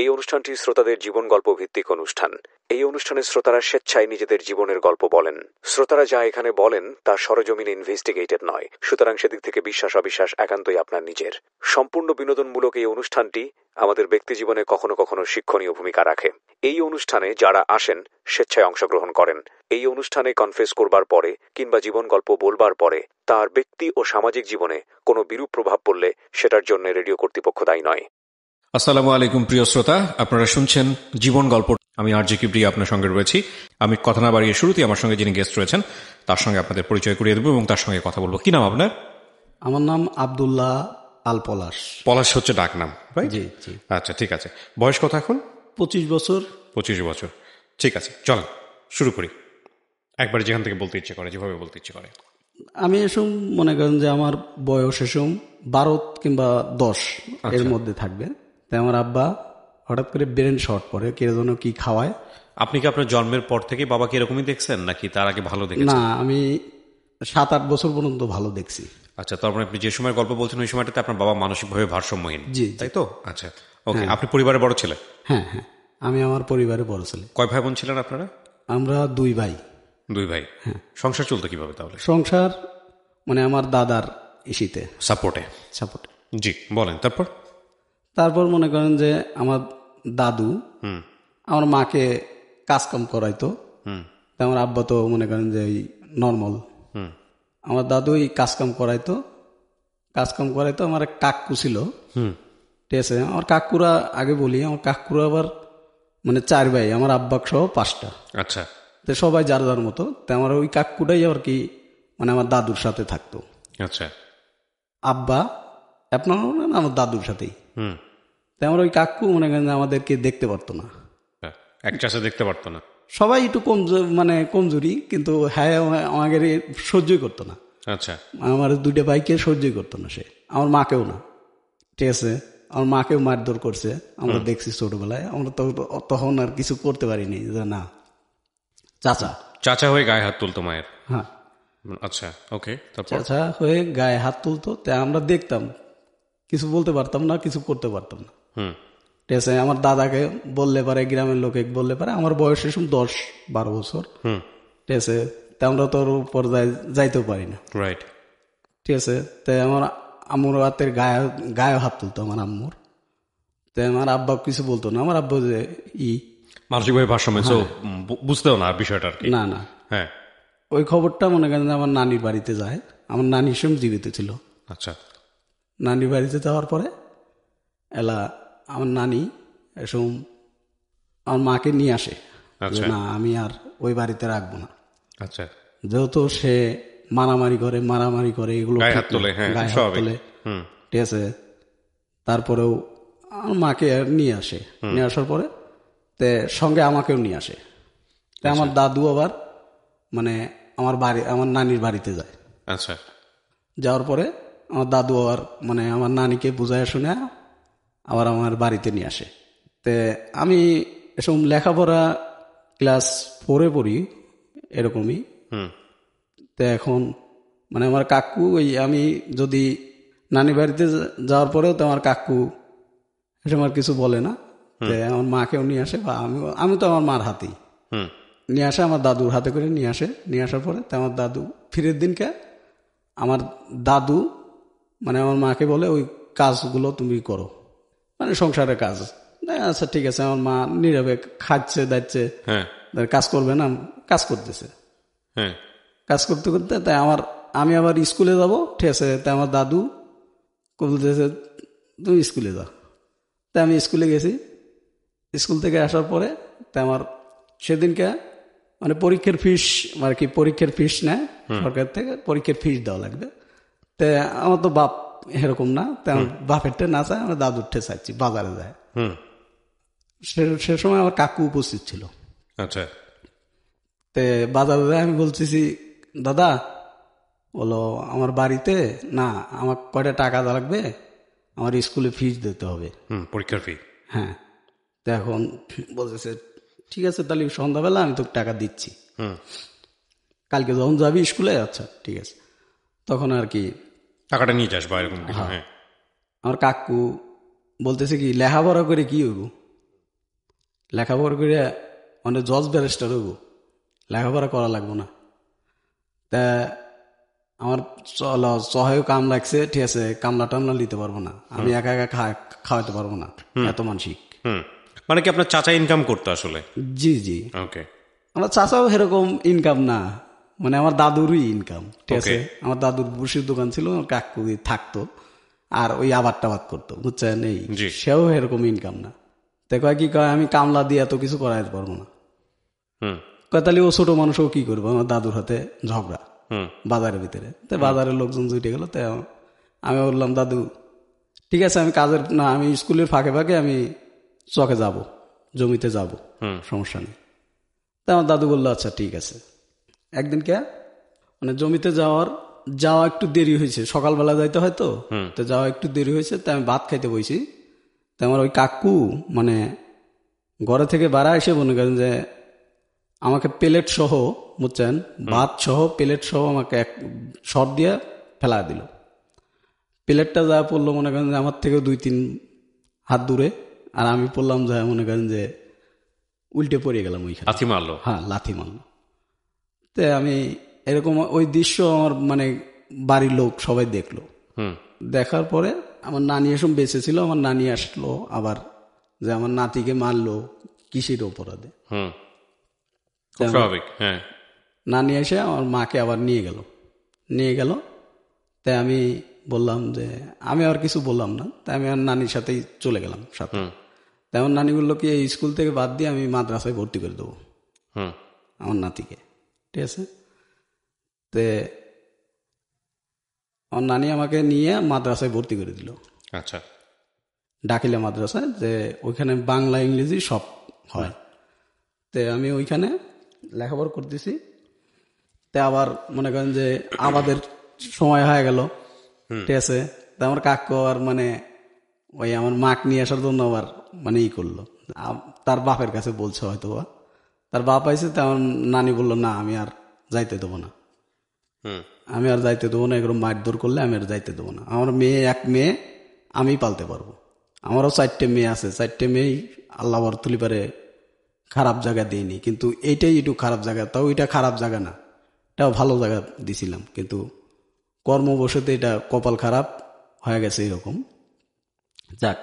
এই অনুষ্ঠানটি শ্রোতাদের জীবন গল্প ভিত্তিক অনুষ্ঠান। এই অনুষ্ঠানে শ্রোতারা স্বেচ্ছায় নিজেদের জীবনের গল্প বলেন। শ্রোতারা যা এখানে বলেন তা সরেজমিনে ইনভেস্টিগেটেড নয়, সুতরাং সেদিক থেকে বিশ্বাস অবিশ্বাস একান্তই আপনার নিজের। সম্পূর্ণ বিনোদনমূলক এই অনুষ্ঠানটি আমাদের ব্যক্তিজীবনে কখনো কখনো শিক্ষণীয় ভূমিকা রাখে। এই অনুষ্ঠানে যারা আসেন স্বেচ্ছায় অংশগ্রহণ করেন। এই অনুষ্ঠানে কনফেস করবার পরে কিংবা জীবন গল্প বলবার পরে তার ব্যক্তি ও সামাজিক জীবনে কোনো বিরূপ প্রভাব পড়লে সেটার জন্য রেডিও কর্তৃপক্ষ দায়ী নয়। আসসালামু আলাইকুম প্রিয় শ্রোতা, আপনারা শুনছেন জীবন গল্প। আমি আরজে কিবরিয়া আপনার সঙ্গে রয়েছি। আমি কথা না বাড়িয়ে শুরুতেই আমার সঙ্গে যিনি গেস্ট রয়েছেন তার সঙ্গে আপনাদের পরিচয় করিয়ে দেবো এবং তার সঙ্গে কথা বলবো। কি নাম আপনার? আমার নাম আব্দুল্লাহ আল পলাশ। পলাশ হচ্ছে ডাক নাম, রাইট? জি জি। আচ্ছা, ঠিক আছে। বয়স কত এখন? 25 বছর। 25 বছর, ঠিক আছে। চলেন শুরু করি। একবার যেখান থেকে বলতে ইচ্ছে করে, যেভাবে বলতে ইচ্ছে করে। আমি এসব মনে করেন যে আমার বয়স এসব 12 কিংবা 10 এর মধ্যে থাকবে। তাই আমার আব্বা হঠাৎ করে ব্রেন শর্ট পড়ে, কে যেন কি খাওয়ায়। আপনি কি আপনার জন্মের পর থেকে বাবাকে এরকমই দেখছেন নাকি তার আগে ভালো দেখেছেন? না, আমি 7-8 বছর পর্যন্ত ভালো দেখছি। আচ্ছা, তারপরে আপনি যে সময় গল্প বলছেন ওই সময়টাতে আপনার বাবা মানসিকভাবে ভারসাম্যহীন, জি, তাই তো? আচ্ছা, ওকে। আপনি পরিবারের বড় ছেলে? হ্যাঁ হ্যাঁ, আমি আমার পরিবারে বড় ছেলে। কয় ভাই বোন ছিলেন আপনারা? আমরা 2 ভাই। 2 ভাই। হ্যাঁ। সংসার চলতো কিভাবে তাহলে? সংসার মানে আমার দাদার ইসিতে সাপোর্টে। জি, বলেন। তারপর মনে করেন যে আমার দাদু আমার মাকে কাজকাম করাইতো। আমার আব্বা তো মনে করেন যে নর্মাল। আমার দাদু কাজকাম করাইতো। আমার এক কাকু ছিল, ঠিক আছে। আমার কাকুরা আগে বলি, আমার কাকুরা আবার মানে 4 ভাই, আমার আব্বা সহ 5টা। আচ্ছা, তো সবাই যার যার মতো। তো আমার ওই কাকুটাই আর কি মানে আমার দাদুর সাথে থাকতো। আচ্ছা। আব্বা আপনার আমার দাদুর সাথেই। তাই আমার ওই কাকু মনে করেন আমাদেরকে দেখতে পারতো না, এক চাষে দেখতে পারতো না। সবাই একটু কমজোরি, কিন্তু হ্যাঁ আমাকে সহ্যই করতো না। আচ্ছা। আমার 2টা ভাইকে সহ্যই করতো না সে, আমার মাকেও না, ঠিক আছে। আমার মাকেও মারধর করছে, আমরা দেখছি ছোটবেলায়। আমরা তো তখন আর কিছু করতে পারিনি, যে না চাচা হয়ে গায়ে হাত তুলতো মায়ের? হ্যাঁ। আচ্ছা, ওকে। চাচা হয়ে গায়ে হাত তুলতো, তাই আমরা দেখতাম, কিছু বলতে পারতাম না, কিছু করতে পারতাম না। ঠিক আছে। আমার দাদাকে বললে পারে, গ্রামের লোকে বললে পারে, আমার বয়স এসব 10-12 বছর, ঠিক আছে। তাই আমরা তোর উপর যাইতেও পারি না, রাইট, ঠিক আছে। তাই আমার আম্মুর হাতের গায়ে হাত তুলতো আমার আম্মুর। তাই আমার আব্বা কিছু বলতো না। আমার আব্বা যে মানসিকভাবে ভারসাম্য বুঝতেও না বিষয়টা আর কি। না। হ্যাঁ। ওই খবরটা মনে করেন আমার নানির বাড়িতে যায়। আমার নানি সব জীবিত ছিল। আচ্ছা। নানির বাড়িতে যাওয়ার পরে আমার নানি এসব আমার মাকে নিয়ে আসে। না, আমি আর ওই বাড়িতে রাখবো না। আচ্ছা। যেহেতু সে মারামারি করে এগুলো গায়ে হাত তোলে, ঠিক আছে। তারপরেও আমার মাকে নিয়ে আসে, নিয়ে আসার পরে সঙ্গে আমাকেও নিয়ে আসে। তাই আমার দাদু আবার মানে আমার নানির বাড়িতে যায়। আচ্ছা। যাওয়ার পরে আমার দাদু আবার মানে আমার নানিকে বুঝায় শুনে আবার আমার বাড়িতে নিয়ে আসে। তে আমি এসব লেখাপড়া ক্লাস 4-এ পড়ি এরকমই। তো এখন মানে আমার কাকু আমি যদি নানি বাড়িতে যাওয়ার পরেও তো আমার কাকু এসব আর কিছু বলে না। তো আমার মাকেও নিয়ে আসে, বা আমি তো আমার মার হাতেই নিয়ে আসে, আমার দাদুর হাতে করে নিয়ে আসে। নিয়ে আসার পরে তো আমার দাদু ফিরের দিনকে আমার দাদু মানে আমার মাকে বলে ওই কাজগুলো তুমি করো, মানে সংসারের কাজ। আচ্ছা ঠিক আছে। আমার মা নীরবে খাচ্ছে দাচ্ছে, কাজ করবে না, কাজ করতেছে। কাজ করতে করতে তাই আমি আবার স্কুলে যাব, ঠিক আছে। তাই আমার দাদু বলতেছে তুমি স্কুলে যাও। তাই আমি স্কুলে গেছি। স্কুল থেকে আসার পরে তাই আমার সেদিনকে মানে পরীক্ষার ফিস নেয় সরকার থেকে, পরীক্ষার ফিস দেওয়া লাগবে। তো আমার তো বাপ এরকম না, তাই আমার বাপেরটা না চায়, আমার দাদুরটা চাইছি। বাজারে যায়, সে সময় আমার কাকু উপস্থিত ছিল। আচ্ছা। তে বাজারে যায়, আমি বলতেছি দাদা বলো আমার বাড়িতে না, আমার কয়টা টাকা লাগবে, আমার স্কুলে ফিস দিতে হবে, পরীক্ষার ফি। হ্যাঁ। তো এখন বলতেছে ঠিক আছে, তাহলে সন্ধ্যাবেলা আমি তোকে টাকা দিচ্ছি, কালকে যখন যাবি স্কুলে। আচ্ছা ঠিক আছে। তখন আর কি টাকাটা নিয়ে যাস বা এরকম। আমার কাকু বলতেছে কি লেখাপড়া করে কি হইব, লেখাপড়া করে মানে জজ ব্যারিস্টার হইব, লেখাপড়া করা লাগবো না। তা আমার সহায়ক কাম লাগছে, ঠিক আছে, কামলা টামলা নিতে পারবো না, আমি একা একা খাওয়াতে পারবো না, এত মানসিক। মানে কি আপনার চাচা ইনকাম করতো আসলে? জি জি, ওকে। আমার চাচাও সেরকম ইনকাম না, মানে আমার দাদুরই ইনকাম, ঠিক আছে। আমার দাদুর বুসির দোকান ছিল, আমার কাকু থাকতো, আর ওই আবাদ টাবাদ করতো, বুঝছেন, এই সেও এরকম ইনকাম না। তো কয় কি কয়, আমি কামলা দিয়ে এত কিছু করাইতে পারবো না। কয় তাহলে ও ছোট মানুষও কি করবো, আমার দাদুর হাতে ঝগড়া বাজারের ভিতরে। তো বাজারের লোকজন জুটে গেল, তাই আমি বললাম, দাদু ঠিক আছে, আমি কাজের না, আমি স্কুলের ফাঁকে ফাঁকে আমি চকে যাব, জমিতে যাব, সমস্যা নেই। তা আমার দাদু বললো আচ্ছা ঠিক আছে। একদিন মানে জমিতে যাওয়া একটু দেরি হয়েছে, সকালবেলা যাইতে হয় তো যাওয়া একটু দেরি হয়েছে, তাই আমি ভাত খাইতে বইছি। তাই আমার ওই কাকু মানে ঘরে থেকে বাড়া এসে মনে করেন যে আমাকে প্লেট সহ, বুঝছেন, ভাত সহ প্লেট সহ আমাকে এক শট দিয়ে ফেলা দিল। প্লেটটা যা পড়লো মনে করেন যে আমার থেকে 2-3 হাত দূরে, আর আমি পড়লাম যা মনে করেন যে উল্টে পড়ে গেলাম ওইখানে। লাথি মারলো? হ্যাঁ, লাথি মারলো। তো আমি এরকম ওই দৃশ্য আমার মানে বাড়ির লোক সবাই দেখলো। দেখার পরে আমার নানি এসব বেঁচে ছিল, আমার নানি আসলো আবার যে আমার নাতিকে মারলো কিসের অপরাধে। স্বাভাবিক, হ্যাঁ। নানি এসে আমার মাকে আবার নিয়ে গেল। তাই আমি বললাম যে আমি আর কিছু বললাম না, তাই আমি আমার নানির সাথেই চলে গেলাম সাথে। তাই আমার নানি বললো কি, এই স্কুল থেকে বাদ দিয়ে আমি মাদ্রাসায় ভর্তি করে দেবো আমার নাতিকে, ঠিক আছে। তে আমার নানি আমাকে নিয়ে মাদ্রাসায় ভর্তি করে দিল। আচ্ছা। ডাকিলা মাদ্রাসায়, যে ওইখানে বাংলা ইংরেজি সব হয়। তে আমি ওইখানে লেখাপড়া করতেছি। তে আবার মনে করেন যে আমাদের সময় হয়ে গেল, ঠিক আছে। তা আমার কাকু আর মানে ওই আমার মাক নিয়ে আসার জন্য আবার মানে করলো, তার বাপের কাছে বলছে হয়তো, তার বাপ আইসে। তা আমার নানি বললো না, আমি আর যাইতে দেবো না, আমি আর যাইতে দেবো না, এরকম মারধর করলে আমি আর যাইতে দেবো না। আমার এক মেয়ে আমি পালতে পারবো, আমারও 4টে মেয়ে আছে, 4টে মেয়েই আল্লাহ তুলি পারে খারাপ জায়গা দিইনি, কিন্তু এইটাই একটু খারাপ জায়গা। তাও এটা খারাপ জায়গা না, এটাও ভালো জায়গা দিছিলাম, কিন্তু কর্মবশতে এটা কপাল খারাপ হয়ে গেছে এরকম। যাক,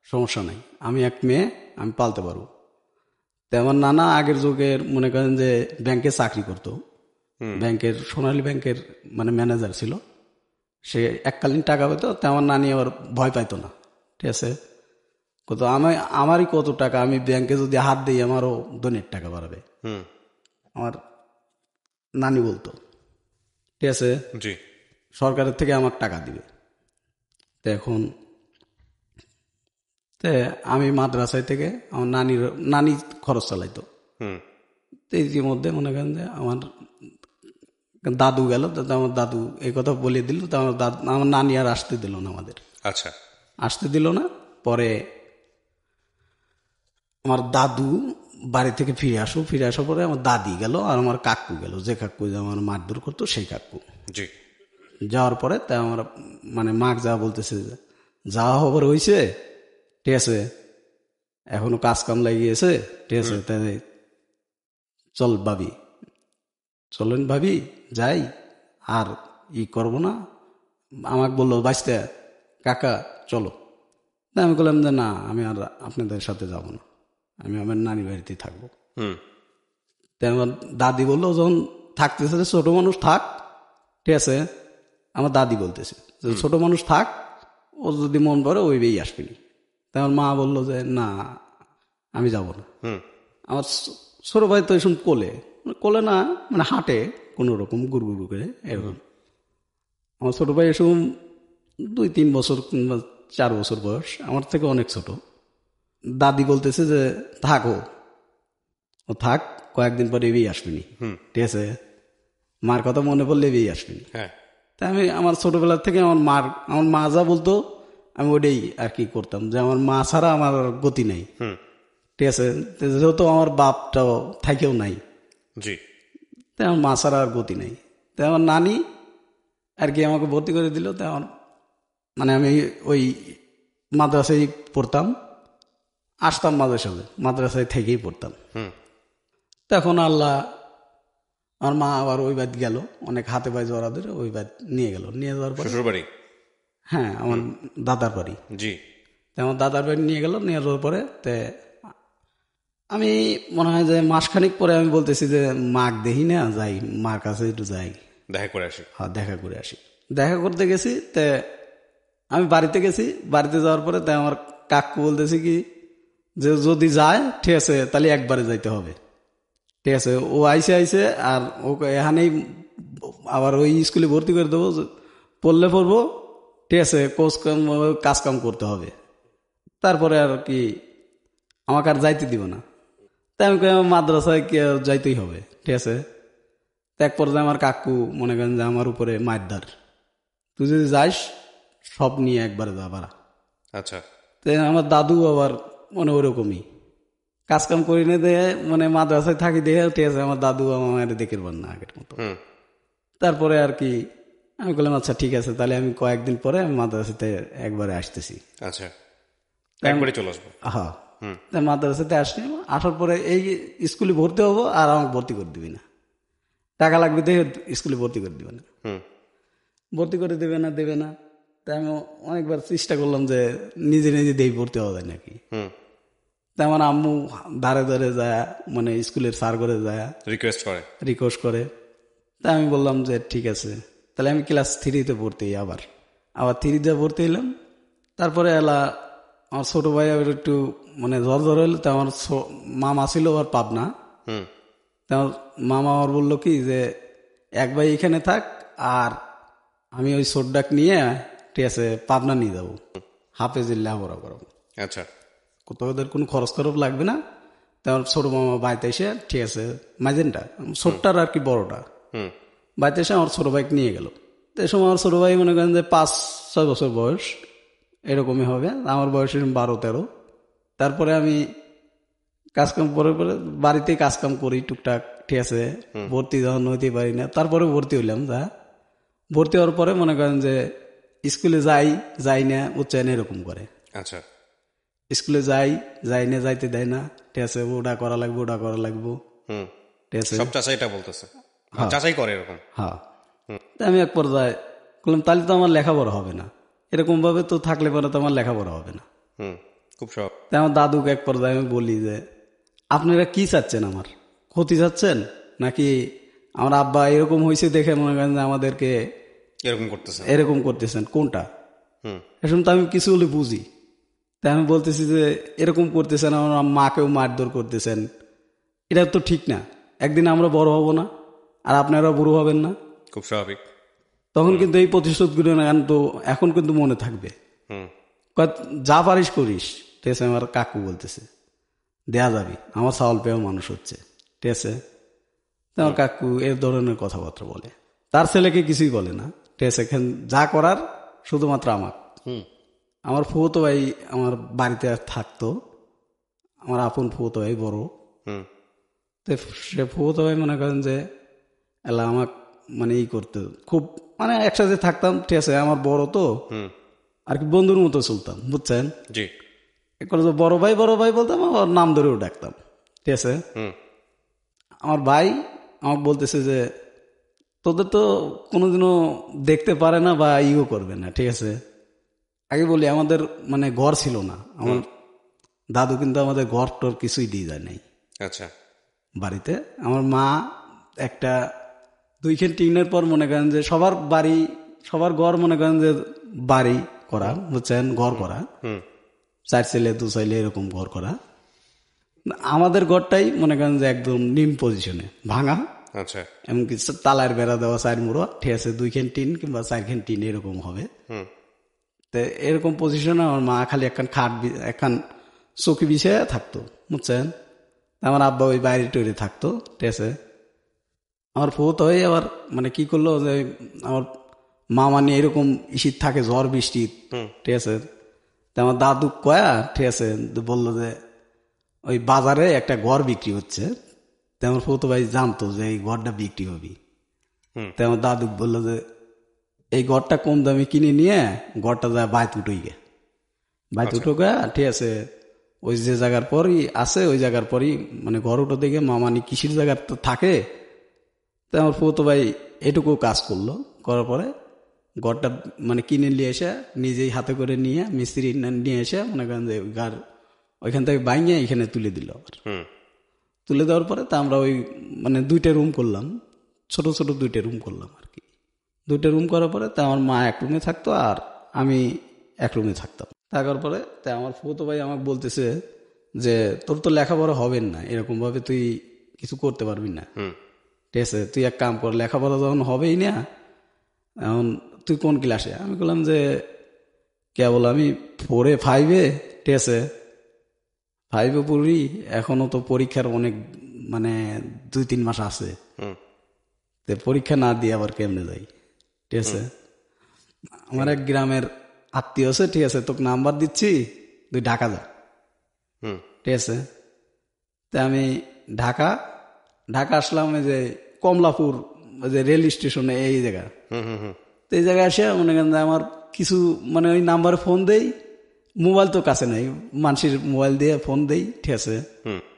সমস্যা নাই, আমি এক মেয়ে আমি পালতে পারবো। তো আমার নানা আগের যুগের মনে করেন যে ব্যাংকে চাকরি করতো, ব্যাংকের সোনালী ব্যাংকের মানে ম্যানেজার ছিল, সে এককালীন টাকা পেতো। তো আমার নানি আবার ভয় পাইতো না, ঠিক আছে। কত আমারই কত টাকা, আমি ব্যাংকে যদি হাত দিই আমারও ধনের টাকা বাড়াবে, আমার নানি বলতো, ঠিক আছে, সরকারের থেকে আমার টাকা দিবে। তো এখন আমি মাদ্রাসায় থেকে আমার নানি খরচ চালাইতো। তো ইতিমধ্যে মনে করেন যে আমার দাদু গেল, তো আমার দাদু এই কথা বলে দিল। তো আমার নানি আর আসতে দিল না আমাদের, আচ্ছা, আসতে দিল না। পরে আমার দাদু বাড়ি থেকে ফিরে আসার পরে আমার দাদি গেল, আর আমার কাকু গেল, যে কাকু আমার মারধর করতো সেই কাকু। যাওয়ার পরে তাই আমার মানে মাক যা বলতেছে, যাওয়া হবার হয়েছে, ঠিক আছে, এখনো কাজ কাম লাগিয়েছে, ঠিক আছে, তাই চল ভাবি, চলেন ভাবি যাই, আর করবো না। আমাকে বললো বাঁচতে, কাকা চলো। আমি বললাম যে না, আমি আর আপনাদের সাথে যাব না, আমি আমার নানি বাড়িতেই থাকবো। তাই আমার দাদি বললো, যখন থাকতেছে ছোট মানুষ থাক, ঠিক আছে, আমার দাদি বলতেছে ছোট মানুষ থাক, ও যদি মন করে ওই বেই আসবেনি। তাই আমার মা বললো যে না, আমি যাব না। আমার ছোট ভাই তো এসব কোলে না, মানে হাঁটে কোনো রকম গুড় করে এরকম। আমার ছোট ভাই এসব 2-3 বছর কিংবা 4 বছর বয়স, আমার থেকে অনেক ছোট। দাদি বলতেছে যে থাকো, ও থাক, কয়েকদিন পরে এবেই আসবেনি, ঠিক আছে, মার কথা মনে পড়লে এবেই আসবেনি। তাই আমি আমার ছোটবেলার থেকে আমার মা যা বলতো আমি ওটাই আর কি করতাম, যে আমার মা ছাড়া আমার গতি নাই, ঠিক আছে। যেহেতু আমার বাপটাও থাকেও নাই, তাই আমার মা ছাড়া আর গতি নাই। তাই আমার নানি আর কি আমাকে ভর্তি করে দিল। তাই আমার মানে আমি ওই মাদ্রাসায় পড়তাম, আসতাম মাঝে সাঝে, মাদ্রাসায় থেকেই পড়তাম। তখন আল্লাহ, আমার মা আবার ওই বাদ গেল, অনেক হাতে পায়ে জড়া ধরে ওই বাদ নিয়ে গেল। নিয়ে যাওয়ার পরে শ্বশুর বাড়ি? হ্যাঁ, আমার দাদার বাড়ি। জি। আমার দাদার বাড়ি নিয়ে গেল। নিয়ে যাওয়ার পরে আমি মনে হয় যে মাসখানিক পরে আমি বলতেছি যে মাক দেখি না, যাই মার কাছে একটু যাই, দেখা করে আসি। হ্যাঁ, দেখা করে আসি। দেখা করতে গেছি, আমি বাড়িতে গেছি। বাড়িতে যাওয়ার পরে আমার কাকু বলতেছে কি যে যদি যায় ঠিক আছে তাহলে একবারে যাইতে হবে, ঠিক আছে। ও আইসে আর ওকে এখানেই আবার ওই স্কুলে ভর্তি করে দেবো, পড়লে পড়বো, ঠিক আছে, কাজ কাম করতে হবে, তারপরে আর কি আমাকে আর যাইতে দিব না। তাই আমি মাদ্রাসায় যাইতেই হবে, ঠিক আছে। এক পর্যায়ে আমার কাকু মনে করেন যে আমার উপরে মারদার, তুই যদি যাইস সব নিয়ে একবারে যা বাড়া। আচ্ছা। আমার দাদু আবার মনে ওরকমই কাজ কাম করি না দেয়, মানে মাদ্রাসায় থাকি দেখে, ঠিক আছে, আমার দাদু আমার দেখে পার না আগের মতো। তারপরে আর কি আমি বললাম আচ্ছা ঠিক আছে, তাহলে আমি কয়েকদিন পরে আমি মাদ্রাসাতে একবারে আসতেছি। আচ্ছা, একবারে চলে আসবো। হ্যাঁ, মাদ্রাসাতে আসি। আসার পরে এই স্কুলে ভর্তি হবো, আর আমাকে ভর্তি করে দিবি না, টাকা লাগবে দেখে স্কুলে ভর্তি করে দিবে না। ভর্তি করে দেবে না। তাই আমি অনেকবার চেষ্টা করলাম যে নিজে নিজে দেই ভর্তি হওয়া যায় নাকি। তা আমার আম্মু ধারে ধারে যায়, মানে স্কুলের স্যার করে যায়, রিকোয়েস্ট করে। তা আমি বললাম যে ঠিক আছে, তাহলে আমি ক্লাস 3-তে ভর্তি হই। আবার 3-তে ভর্তি হইলাম। তারপরে আমার ছোট ভাই আবার একটু মানে জ্বর হইলো। তো আমার মামা ছিল আর পাবনা। আমার মামা আমার বললো কি যে এক ভাই এখানে থাক, আর আমি ওই সোডাক নিয়ে, ঠিক আছে, পাবনা নিয়ে যাবো, হাফেজিল্লাহ লেখাপড়া করাবো। আচ্ছা, কোথাও ওদের কোনো খরচ লাগবে না। তেমন ছোট মামা বাড়িতে এসে, ঠিক আছে, মাইজেনটা ছোটটার আর কি বড়টা, বাড়িতে এসে আমার ছোট ভাইকে নিয়ে গেল। তো এই সময় আমার ছোট ভাই মনে করেন যে 5-6 বছর বয়স এরকমই হবে, আমার বয়স 12-13। তারপরে আমি কাজকাম পরে বাড়িতেই কাজকাম করি টুকটাক, ঠিক আছে। ভর্তি যখন হইতে পারি না, তারপরে ভর্তি হইলাম। ভর্তি হওয়ার পরে মনে করেন যে স্কুলে যাই না, উচ্চায়ন এরকম করে। আচ্ছা, স্কুলে যাই না, যাইতে দেয় না, ঠিক আছে, ওটা করা লাগবো, ঠিক আছে, সব চাচাইটা বলতেছে, চাচাই করে এরকম। হ্যাঁ। আমি এক পর্যায়ে বললাম তাহলে তো আমার লেখাপড়া হবে না, এরকম ভাবে তো থাকলে পরে তো আমার লেখাপড়া হবে না। খুব সব। আমার দাদুকে এক পর্যায়ে আমি বলি যে আপনারা কি চাচ্ছেন, আমার ক্ষতি চাচ্ছেন নাকি আমার আব্বা এরকম হয়েছে দেখে মনে করেন যে আমাদেরকে এরকম করতেছেন, কোনটা? এখন তো আমি কিছু হলে বুঝি। তাই আমি বলতেছি যে এরকম করতেছেন, আমার মাকেও মারধর করতেছেন, এটা তো ঠিক না। একদিন আমরা বড় হব না, আর আপনারা বুড়ো হবেন না, খুব স্বাভাবিক। তখন কিন্তু এই প্রতিশোধগুলো না তো এখন কিন্তু মনে থাকবে। যা পারিস করিস, ঠিক আছে। আমার কাকু বলতেছে দেয়া যাবি, আমার চাউল পেয়েও মানুষ হচ্ছে, ঠিক আছে। আমার কাকু এর ধরনের কথাবার্তা বলে, তার ছেলেকে কিছুই বলে না, ঠিক আছে। যা করার শুধুমাত্র আমার ফুফতো ভাই আমার বাড়িতে থাকতো, আমার আপন ফুফতো ভাই বড়। সে ফুফতো ভাই মনে করেন যে এলা আমাকে মানে করতে খুব, মানে একসাথে থাকতাম, ঠিক আছে। আমার বড় তো আর কি বন্ধুর মতো চলতাম, বুঝছেন। জি। বড় ভাই বলতাম, আমার নাম ধরেও ডাকতাম, ঠিক আছে। আমার ভাই আমাকে বলতেছে যে তোদের তো কোনোদিনও দেখতে পারে না বা ইও করবে না, ঠিক আছে। আগে বলি আমাদের মানে ঘর ছিল না, আমার দাদু কিন্তু আমাদের ঘর টর কিছুই দিয়ে যায় নাই। আচ্ছা। বাড়িতে আমার মা একটা 2 টিনের পর মনে করেন যে সবার ঘর মনে করেন যে বাড়ি করা, বুঝছেন, ঘর করা, 4 ছেলে 2 ছেলে এরকম ঘর করা। আমাদের ঘরটাই মনে করেন যে একদম নিম পজিশনে ভাঙা। আচ্ছা। এমনকি তালার বেড়া দেওয়া 4 মুড়ো, ঠিক আছে, 2 টিন কিংবা 4 টিন এরকম হবে। তো এরকম পজিশনে আমার মা খালি একখান চৌকি বিছিয়ে থাকতো, বুঝছেন। আমার আব্বা ওই বাইরে টৈরে থাকতো, ঠিক আছে। আমার ফুত হয়ে আবার মানে কি করলো যে আমার মা মানে এরকম ইসির থাকে ঝড় বৃষ্টি, ঠিক আছে। তো আমার দাদু কয়া, ঠিক আছে, বললো যে ওই বাজারে একটা ঘর বিক্রি হচ্ছে। তো আমার ফুত ভাই জানতো যে এই ঘরটা বিক্রি হবি। তো আমার দাদু বললো যে এই ঘরটা কম দামে কিনে নিয়ে ঘরটা যায় বাইত উঠে গে, ঠিক আছে, ওই যে জায়গার পরই আছে, ওই জায়গার পরই মানে ঘর উঠো দেখে মামানি কৃষির জায়গার তো থাকে। তো আমার ফুতো ভাই এটুকু কাজ করলো, করার পরে ঘরটা মানে কিনে নিয়ে এসে নিজেই হাতে করে নিয়ে মিস্ত্রি নিয়ে এসে মনে করেন যে ঘর ওইখান থেকে বাইঙে এখানে তুলে দিল। আবার তুলে দেওয়ার পরে তা আমরা ওই মানে 2টা রুম করলাম, ছোট ছোট 2টা রুম করলাম আর কি। 2টা রুম করার পরে তা আমার মা এক রুমে থাকতো আর আমি এক রুমে থাকতাম। থাকার পরে তা আমার ফুতো ভাই আমাকে বলতেছে যে তোর তো লেখাপড়া হবে না, এরকম ভাবে তুই কিছু করতে পারবি না, ঠিক আছে, তুই এক কাম কর, লেখাপড়া যখন হবেই না, এখন তুই কোন ক্লাসে? আমি বললাম যে কেবল আমি 4 5 ঠিক আছে, 5 পড়ি, এখনো তো পরীক্ষার অনেক মানে 2-3 মাস আছে, তো পরীক্ষা না দিয়ে আবার কেমনে যাই, ঠিক আছে। আমার এক গ্রামের আত্মীয় আছে, ঠিক আছে, তোকে নাম্বার দিচ্ছি, তুই ঢাকা যা, ঠিক আছে। তা আমি ঢাকা আসলাম, ওই যে কমলাপুর ওই যে রেল স্টেশনে এই জায়গা, তো এই জায়গায় এসে মনে করেন আমার কিছু মানে ওই নাম্বারে ফোন দেই, মোবাইল তো কাছে নাই, মানুষের মোবাইল দিয়ে ফোন দেই, ঠিক আছে।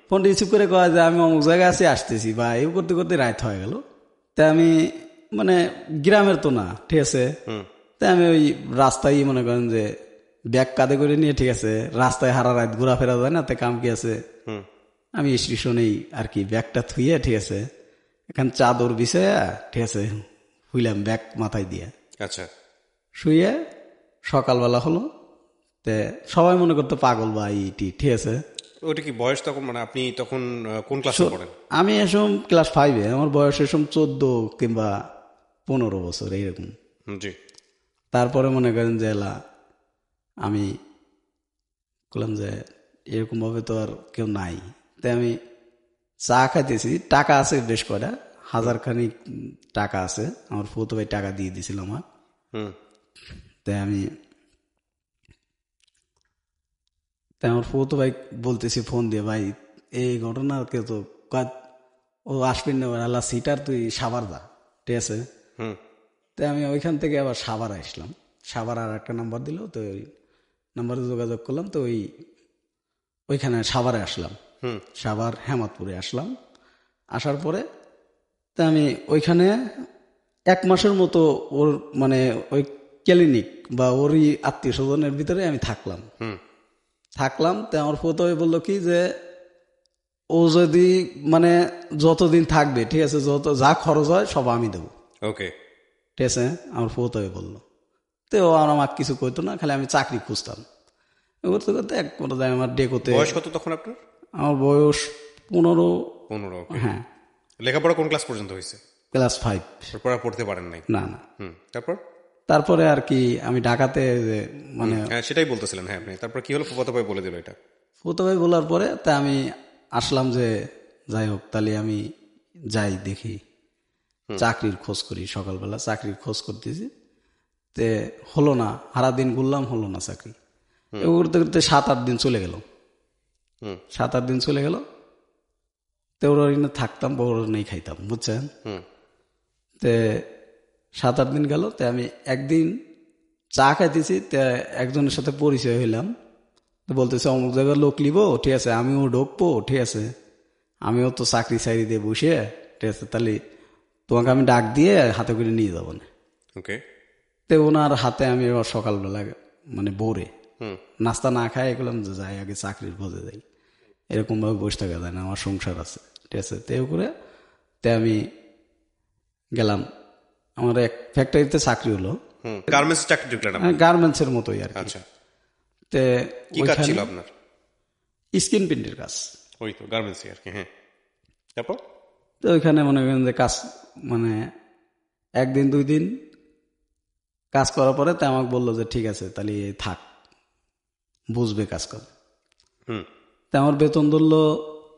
ফোন রিসিভ করে কয় যে আমি অমুক জায়গায় আছি, আসতেছি, বা এই করতে করতে রাত হয়ে গেল। তা আমি মানে গ্রামের তো না, ঠিক আছে, তাই আমি ওই রাস্তায় মনে করেন যে ব্যাগ কাঁধে করে নিয়ে, ঠিক আছে, রাস্তায় হারা রাত ঘোরাফেরা যায় না, তে কাম কি আছে, আমি স্টেশনেই আর কি ব্যাগটা থুইয়ে, ঠিক আছে, এখান চাদর বিছাইয়া, ঠিক আছে, হুইলাম ব্যাগ মাথায় দিয়ে, আচ্ছা, শুয়ে সকালবেলা হলো, তে সবাই মনে করতো পাগল বা ইটি, ঠিক আছে। ওটা কি বয়স তখন, মানে আপনি তখন কোন ক্লাসে পড়েন? আমি এসম ক্লাস 5-এ, আমার বয়স এসম 14 কিংবা 15 বছর এইরকম। জি। তারপরে মনে করেন যে এলা আমি বললাম যে এরকম ভাবে তো আর কেউ নাই, তাই আমি চা খাইতেছি, টাকা আছে বেশ কয়টা, 1000 খানিক টাকা আছে, আমার ফুতো ভাই টাকা দিয়ে দিছিল আমার। তাই আমার ফুতো ভাই বলতেছি ফোন দিয়ে, ভাই এই ঘটনা কেউ তো ও আসবেন না, আল্লাহ সিটার, তুই সাভার যা, ঠিক আছে। তাই আমি ওইখান থেকে আবার সাভার আসলাম, সাভার আর একটা নাম্বার দিল, তো ওই নাম্বারে যোগাযোগ করলাম, তো ওইখানে সাভারে আসলাম, সাভার হেমাদপুরে আসলাম। আসার পরে তা আমি ওইখানে 1 মাসের মতো ওর মানে ওই ক্লিনিক বা ওরই আত্মীয় স্বজনের ভিতরে আমি থাকলাম। তো আমার ফটো বললো কি যে ও যদি মানে যতদিন থাকবে, ঠিক আছে, যত যা খরচ হয় সব আমি দেবো, ওকে, ঠিক আছে, আমার ফটো বললো। তো ও আর আমাকে কিছু কইতো না, খালি আমি চাকরি খুঁজতাম। করতে করতে এক পর্যায়ে আমার ডেকোতে। বয়স কত তখন আপনার? আমার বয়স 15। হ্যাঁ। লেখাপড়া কোন ক্লাস পর্যন্ত হয়েছে? ক্লাস 5। তারপর আর পড়তে পারেন নাই? না না। তারপরে আর কি আমি ঢাকাতে মানে সেটাই বলতেছিলেন। হ্যাঁ, আপনি তারপর কি হলো? ফুফাতো ভাই বলে দিল এটা। ফুফাতো ভাই বলার পরে তা আমি আসলাম যে যাই হোক, তাহলে আমি যাই দেখি, চাকরির খোঁজ করি। সকালবেলা চাকরির খোঁজ করতেছি, তে হলো না, সারা দিন ঘুরলাম, হলো না চাকরি। করতে করতে 7-8 দিন চলে গেল। 7-8 দিন চলে গেল, তো ওরা থাকতাম, বড় নেই খাইতাম, বুঝছেন। তে 7-8 দিন গেল, তে আমি একদিন চা খাইতেছি, তে একজনের সাথে পরিচয় হইলাম। তো বলতেছে অমুক জায়গায় লোক লিব, ঠিক আছে, আমিও ঢুকবো, ঠিক আছে, আমিও তো চাকরি চাকরি দিয়ে বসে, ঠিক আছে, তাহলে তোমাকে আমি ডাক দিয়ে হাতে করে নিয়ে যাবো না। ওকে। তো ওনার হাতে আমি সকালবেলা মানে ভোরে নাস্তা না খাই গেলাম যে যাই আগে চাকরির খোঁজে যাই, এরকম ভাবে বসে থাকা যায় না, আমার সংসার আছে, ঠিক আছে। তে করে তে আমি গেলাম, আমার এক ফ্যাক্টরিতে চাকরি হলো, গার্মেন্টস চাকরি ঢুকলেন? গার্মেন্টসের মতোই আর কি। আচ্ছা। তে কি কাজ ছিল আপনার? স্কিন প্রিন্টের কাজ। ওই তো গার্মেন্টস আর কি। হ্যাঁ, তারপর তো ওইখানে মনে করেন যে কাজ মানে 1 দিন 2 দিন কাজ করার পরে তা আমাকে বললো যে ঠিক আছে, তাহলে থাক, বুঝবে কাজ করে। তা আমার বেতন ধরলো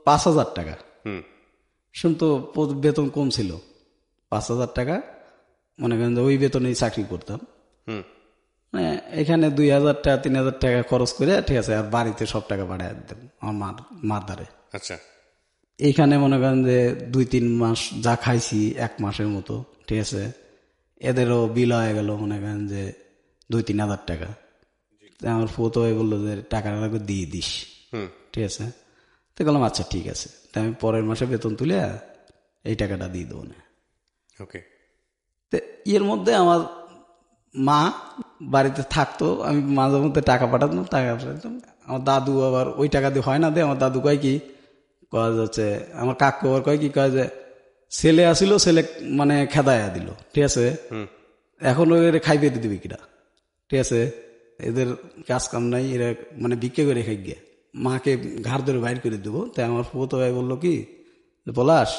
5,000 টাকা। শুনতো বেতন কম ছিল, 5,000 টাকা মনে করেন যে ওই বেতনেই চাকরি করতাম। মানে এখানে 2,000 টাকা 3,000 টাকা খরচ করে, ঠিক আছে, আর বাড়িতে সব টাকা পাঠায় দিতাম আমার মার দ্বারে। আচ্ছা। এইখানে মনে করেন যে 2-3 মাস যা খাইছি 1 মাসের মতো, ঠিক আছে, এদেরও বিল হয়ে গেল মনে করেন যে 2-3 হাজার টাকা। আমার ফটো বললো যে টাকাটা দিয়ে দিস, ঠিক আছে। তো বললাম আচ্ছা ঠিক আছে, তা আমি পরের মাসে বেতন তুলে এই টাকাটা দিয়ে দেবো না। ওকে। তো এর মধ্যে আমার মা বাড়িতে থাকতো, আমি মাঝে মধ্যে টাকা পাঠাতাম, আমার দাদু আবার ওই টাকা দিয়ে হয় না দে, আমার দাদু কয় কি কয় যাচ্ছে, আমার কাকু আবার কয় কি কয় যে ছেলে আসিল, ছেলে মানে খেদায়া দিল, ঠিক আছে, এখন ওদের খাইবে দিবি কিনা, ঠিক আছে, এদের কাজ কাম নাই, এরা মানে ভিক্ষে করে খাই গিয়ে মাকে ঘাড় ধরে বাইর করে দেবো। তাই আমার ফুফতো ভাই বললো কি পলাশ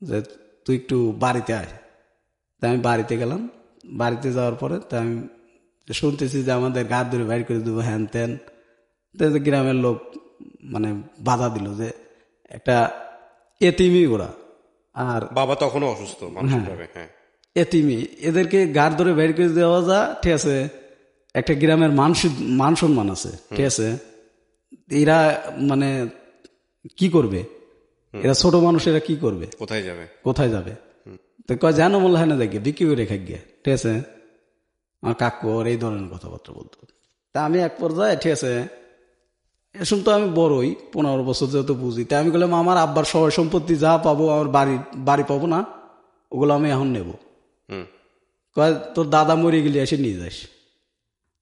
যে তুই একটু বাড়িতে আয়। তাই আমি বাড়িতে গেলাম। বাড়িতে যাওয়ার পরে তাই আমি শুনতেছি যে আমাদের ঘাড় ধরে বাইর করে দেবো হ্যান ত্যান। গ্রামের লোক মানে বাধা দিল যে একটা এতিমি ওরা, আর বাবা তখনও অসুস্থ মানসিকভাবে। হ্যাঁ, এতিমি, এদেরকে গাড় ধরে বের করে দেওয়া যা, ঠিক আছে, একটা গ্রামের মান সম্মান আছে, ঠিক আছে, এরা মানে কি করবে, এরা ছোট মানুষ, এরা কি করবে, কোথায় যাবে, কোথায় যাবে। তো কয় জানো মনে হয় না দেখে বিক্রি করে খাই গিয়ে, ঠিক আছে, আমার কাকু ওর এই ধরনের কথাবার্তা বলতো। তা আমি এক পর্যায়ে, ঠিক আছে, এসব তো আমি বড়ই 15 বছর যেহেতু বুঝি, তাই আমি বললাম আমার আব্বার সহায় সম্পত্তি যা পাবো, আমার বাড়ি পাবো না, ওগুলো আমি এখন নেব। কয় তোর দাদা মরে গেলে এসে নিয়ে যাস,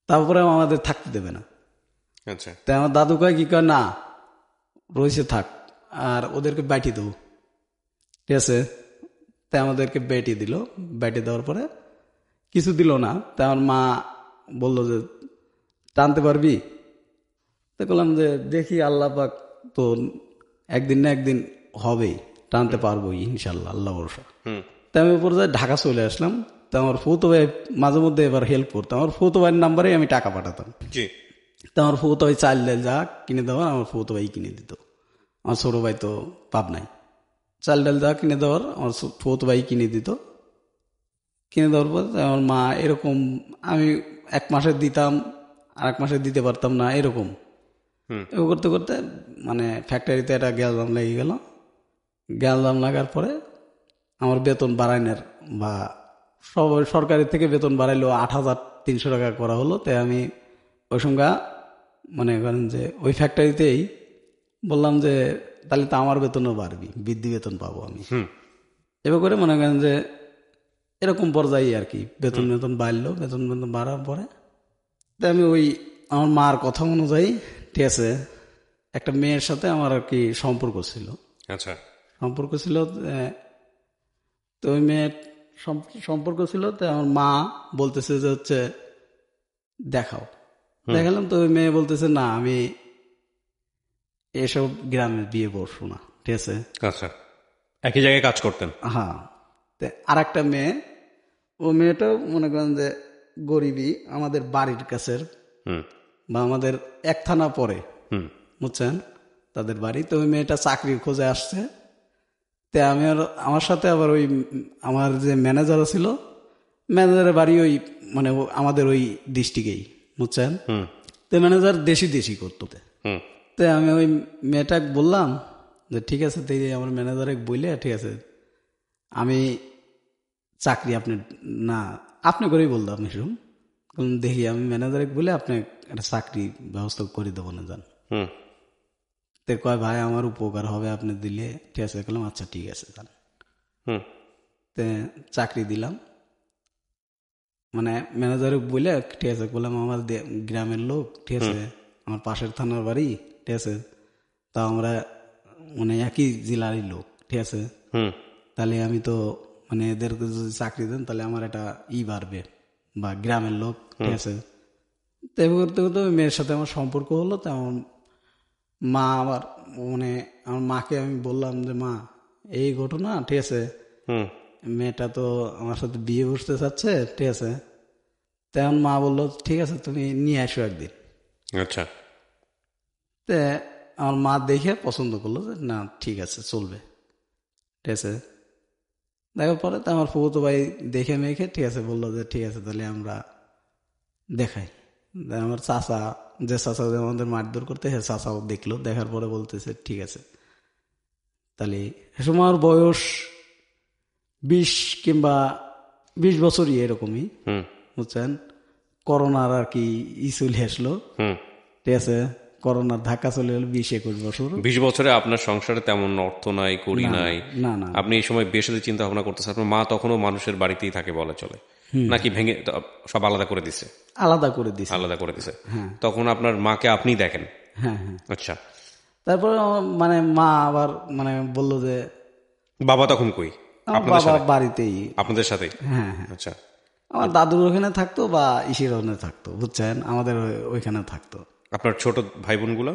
তারপরে আমাদের থাকতে দেবে না। আচ্ছা। তাই আমার দাদু কয় কি কয় না রয়েছে থাক, আর ওদেরকে ব্যাটি দেবো, ঠিক আছে। তাই আমাদেরকে ব্যাটি দিল, ব্যাটি দেওয়ার পরে কিছু দিল না। তাই আমার মা বললো যে টানতে পারবি? তো বললাম যে দেখি আল্লাহ পাক তো একদিন না একদিন হবেই, টানতে পারবো ইনশাল্লাহ, আল্লাহ ভরসা। তাই আমি পর্যায়ে ঢাকা চলে আসলাম। তো আমার ফুতো ভাই মাঝে মধ্যে এবার হেল্প করতাম, আমার ফুতো ভাইয়ের নাম্বারে আমি টাকা পাঠাতাম। তো আমার ফুতো ভাই চাল ডাল যা কিনে দেওয়ার আমার ফুতো ভাই কিনে দিত, আমার ছোট ভাই তো পাব নাই, চাল ডাল যা কিনে দেওয়ার আমার ফুতো ভাই কিনে দিত। কিনে দেওয়ার পর আমার মা এরকম, আমি 1 মাসে দিতাম আর 1 মাসে দিতে পারতাম না, এরকম করতে করতে মানে ফ্যাক্টরিতে একটা গ্যালজাম লেগে গেল। গ্যালজাম লাগার পরে আমার বেতন বাড়াইনের বা সরকারি থেকে বেতন বাড়াইলো 8,300 টাকা করা হলো। তাই আমি ওই সঙ্গে মনে করেন যে ওই ফ্যাক্টরিতেই বললাম যে তাহলে তো আমার বেতনও বাড়বি, বৃদ্ধি বেতন পাবো আমি। এবার করে মনে করেন যে এরকম পর্যায়ে আর কি বেতন বাড়লো। বেতন বাড়ার পরে তাই আমি ওই আমার মার কথা অনুযায়ী, ঠিক আছে, একটা মেয়ের সাথে আমার আর কি সম্পর্ক ছিল। আচ্ছা। সম্পর্ক ছিল, তো ওই মেয়ের সম্পর্ক ছিল। তো আমার মা বলতেছে যে হচ্ছে দেখাও, দেখালাম। তো ওই মেয়ে বলতেছে না আমি এসব গ্রামে বিয়ে বসবো না, ঠিক আছে। আচ্ছা, একই জায়গায় কাজ করতেন? হ্যাঁ। আর একটা মেয়ে, ও মেয়েটাও মনে করেন যে গরিবই, আমাদের বাড়ির কাছের বা আমাদের 1 থানা পরে, বুঝছেন, তাদের বাড়ি। তো ওই মেয়েটা চাকরির খোঁজে আসছে। তে আমি আমার সাথে আবার ওই আমার যে ম্যানেজার ছিল, ম্যানেজারের বাড়ি ওই মানে আমাদের ওই ডিস্ট্রিক্টেই, বুঝছেন। তো ম্যানেজার দেশি করতো। তো আমি ওই মেয়েটাকে বললাম যে ঠিক আছে, তাই আমার ম্যানেজারে বললে ঠিক আছে আমি চাকরি আপনি না আপনি করেই বলতাম এসব, দেখি আমি ম্যানেজারে বলে আপনি একটা চাকরি ব্যবস্থা করে দেবো না যান। তো কয় ভাই আমার উপকার হবে আপনি দিলে, ঠিক আছে। বললাম আচ্ছা ঠিক আছে যান। তো চাকরি দিলাম, মানে ম্যানেজারে বলে ঠিক আছে। বললাম আমার গ্রামের লোক, ঠিক আছে, আমার পাশের থানার বাড়ি, ঠিক আছে, তা আমরা মানে একই জেলারই লোক, ঠিক আছে। তাহলে আমি তো মানে এদেরকে যদি চাকরি দেন তাহলে আমার একটা বাড়বে বা গ্রামের লোক, ঠিক আছে। তো এবার করতে করতে মেয়ের সাথে আমার সম্পর্ক হলো। তো আমার মা আবার মানে আমার মাকে আমি বললাম যে মা এই ঘটনা, ঠিক আছে, মেয়েটা তো আমার সাথে বিয়ে বসতে চাচ্ছে, ঠিক আছে। তেমন মা বললো ঠিক আছে তুমি নিয়ে আসো একদিন। আচ্ছা। তো আমার মা দেখে পছন্দ করলো যে না ঠিক আছে চলবে, ঠিক আছে। দেখার পরে তো আমার ফুফুতো ভাই দেখে মেখে ঠিক আছে বললো যে ঠিক আছে তাহলে আমরা দেখাই। আমার চাচা, যে চাচা আমাদের মারধর করতে, হ্যাঁ চাচাও দেখলো, দেখার পরে বলতেছে ঠিক আছে। তাহলে এ সময় আমার বয়স 20 কিংবা 20 বছরই এরকমই, বুঝছেন। করোনার আর কি চলে আসলো, ঠিক আছে। করোনার ধাক্কা চলে গেল 20-21 বছর। 20 বছরে আপনার সংসারে তেমন অর্থ নাই, কড়ি নাই, না না আপনি এই সময় বিয়ের সাথে চিন্তা ভাবনা করতেছেন, আপনার মা তখনও মানুষের বাড়িতেই থাকে বলা চলে, নাকি ভেঙে সব আলাদা করে দিছে? আলাদা করে দিছে। আলাদা করে দিছে। তখন আপনার মাকে আপনি দেখেন? হ্যাঁ হ্যাঁ। আচ্ছা, তারপরে আমার মানে মা আবার মানে বলল যে বাবা তখন কই? আমার আপনাদের বাবা সাথে? বাড়িতেই। আপনাদের সাথেই? হ্যাঁ হ্যাঁ। আচ্ছা, আমার দাদুর ওখানে থাকতো বা ইসির ওখানে থাকতো, বুঝছেন, আমাদের ওইখানে থাকতো। আপনার ছোট ভাই বোনগুলো?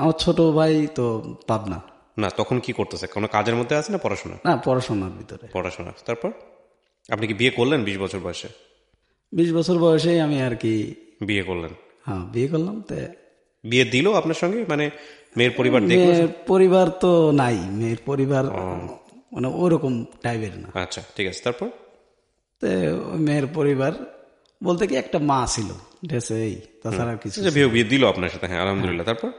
আমার ছোট ভাই তো পাবনা। না, তখন কি করতেছে? কোনো কাজের মধ্যে আছে না পড়াশোনা? না, পড়াশোনার ভিতরে। পড়াশোনা। তারপর আপনি কি বিয়ে করলেন 20 বছর বয়সে? 20 বছর বয়সেই আমি আর কি বিয়ে করলেন? হ্যাঁ বিয়ে করলাম। তো বিয়ে দিল আপনার সঙ্গে, মানে মেয়ের পরিবার দেখলো? মেয়ের পরিবার তো নাই, মেয়ের পরিবার মানে ওরকম টাইপের না। আচ্ছা, ঠিক আছে। তারপর? তো ওই মেয়ের পরিবার বলতে কি একটা মা ছিল, ঠিক আছে, এই তাছাড়া আর কিছু। আচ্ছা, বিয়ে দিল আপনার সাথে? হ্যাঁ, আলহামদুলিল্লাহ। তারপর?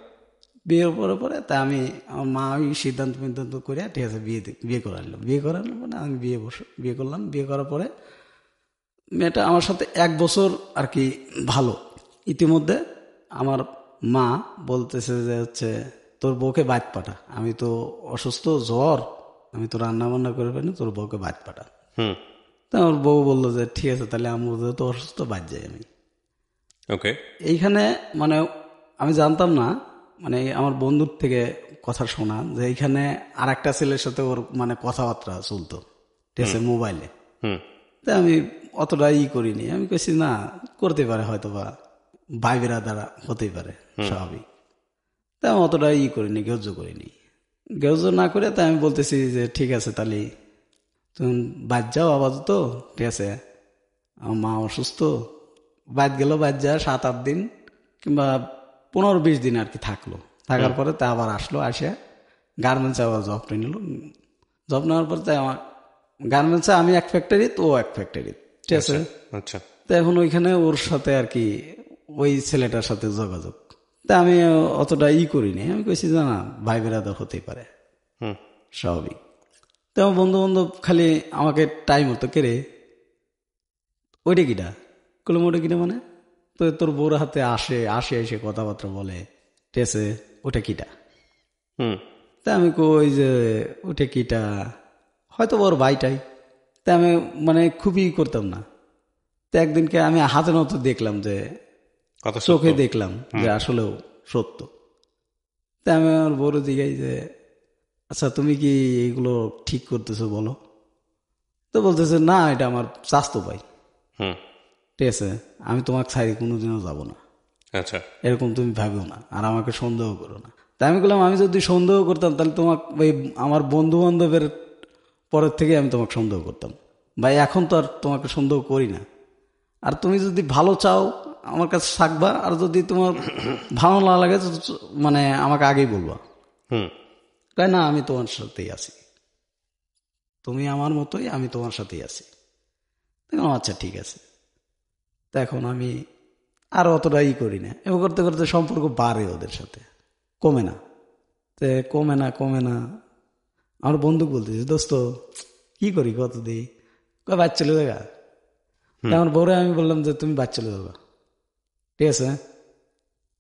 বিয়ের পরে তা আমি আমার মা ওই সিদ্ধান্ত করে ঠিক আছে বিয়ে করালো মানে আমি বিয়ে করলাম। বিয়ে করার পরে মেয়েটা আমার সাথে 1 বছর আর কি ভালো। ইতিমধ্যে আমার মা বলতেছে যে হচ্ছে তোর বউকে বাইত পাঠা, আমি তো অসুস্থ, জ্বর, আমি তো রান্না বান্না করে পারি, তোর বউকে বাইত পাঠা। তা আমার বউ বললো যে ঠিক আছে, তাহলে আমার তো অসুস্থ, বাদ যাই আমি। ওকে। এইখানে মানে আমি জানতাম না, মানে আমার বন্ধুর থেকে কথা শোনা যে এইখানে আর একটা ছেলের সাথে ওর মানে কথাবার্তা চলতো, ঠিক আছে, মোবাইলে। তা আমি অতটা করিনি, আমি কইছি না, করতে পারে হয়তো বা ভাই বেরাদারা হতেই পারে, স্বাভাবিক। তা আমি অতটা করিনি, গ্রাহ্য করিনি। গ্রাহ্য না করে তাই আমি বলতেছি যে ঠিক আছে, তাহলে তুমি বাদ যাও আপাতত, ঠিক আছে, আমার মা অসুস্থ, বাদ গেল, বাদ যা 7-8 দিন কিংবা 15-20 দিন আর কি থাকলো। থাকার পরে তা আবার আসলো, আসে গার্মেন্টসে আবার জব নিল। জব নেওয়ার পর তাই আমার গার্মেন্টসে আমি এক ফ্যাক্টরি, তো ও এক ফ্যাক্টরি, ঠিক আছে। আচ্ছা। তো এখন ওইখানে ওর সাথে আর কি ওই ছেলেটার সাথে যোগাযোগ, তা আমি অতটা করিনি। আমি কইছি যে না, ভাই বেরাদার হতেই পারে, স্বাভাবিক। তো আমার বন্ধু বান্ধব খালি আমাকে টাইম হতো, কেরে ওইটা কিটা করলাম, ওটা কিটা মানে তো তোর বউর হাতে আসে এসে কথাবার্তা বলে, ঠিক আছে, ওটা কিটা? তা আমি কই যে ওটা কিটা, হয়তো ওর ভাইটাই। তা আমি মানে খুবই করতাম না। তো একদিনকে আমি হাতে নতো দেখলাম যে, চোখে দেখলাম যে আসলেও সত্য। তা আমি আমার বড় দিঘাই যে আচ্ছা তুমি কি এগুলো ঠিক করতেছো বলো? তো বলতেছে না, এটা আমার চাস্তো ভাই, ঠিক আছে, আমি তোমাকে ছাড়ি কোনোদিনও যাবো না, আচ্ছা, এরকম তুমি ভাবিও না, আর আমাকে সন্দেহ করো না। তাই আমি বললাম, আমি যদি সন্দেহ করতাম তাহলে তোমাকে ওই আমার বন্ধু বান্ধবের পরের থেকে আমি তোমাকে সন্দেহ করতাম ভাই, এখন তো আর তোমাকে সন্দেহ করি না। আর তুমি যদি ভালো চাও আমার কাছে থাকবা, আর যদি তোমার ভালো না লাগে মানে আমাকে আগেই বলবা। তাই না, আমি তোমার সাথেই আছি, তুমি আমার মতোই, আমি তোমার সাথেই আছি। আচ্ছা ঠিক আছে। তা এখন আমি আর অতটা করি না, এবং করতে করতে সম্পর্ক বাড়ে ওদের সাথে, কমে না। তে কমে না। আমার বন্ধু বলতেছে দোস্ত কি করি, কত দিই, বাদ চলে যাগা। আমার বউরে আমি বললাম যে তুমি বাদ চলে যাবা, ঠিক আছে,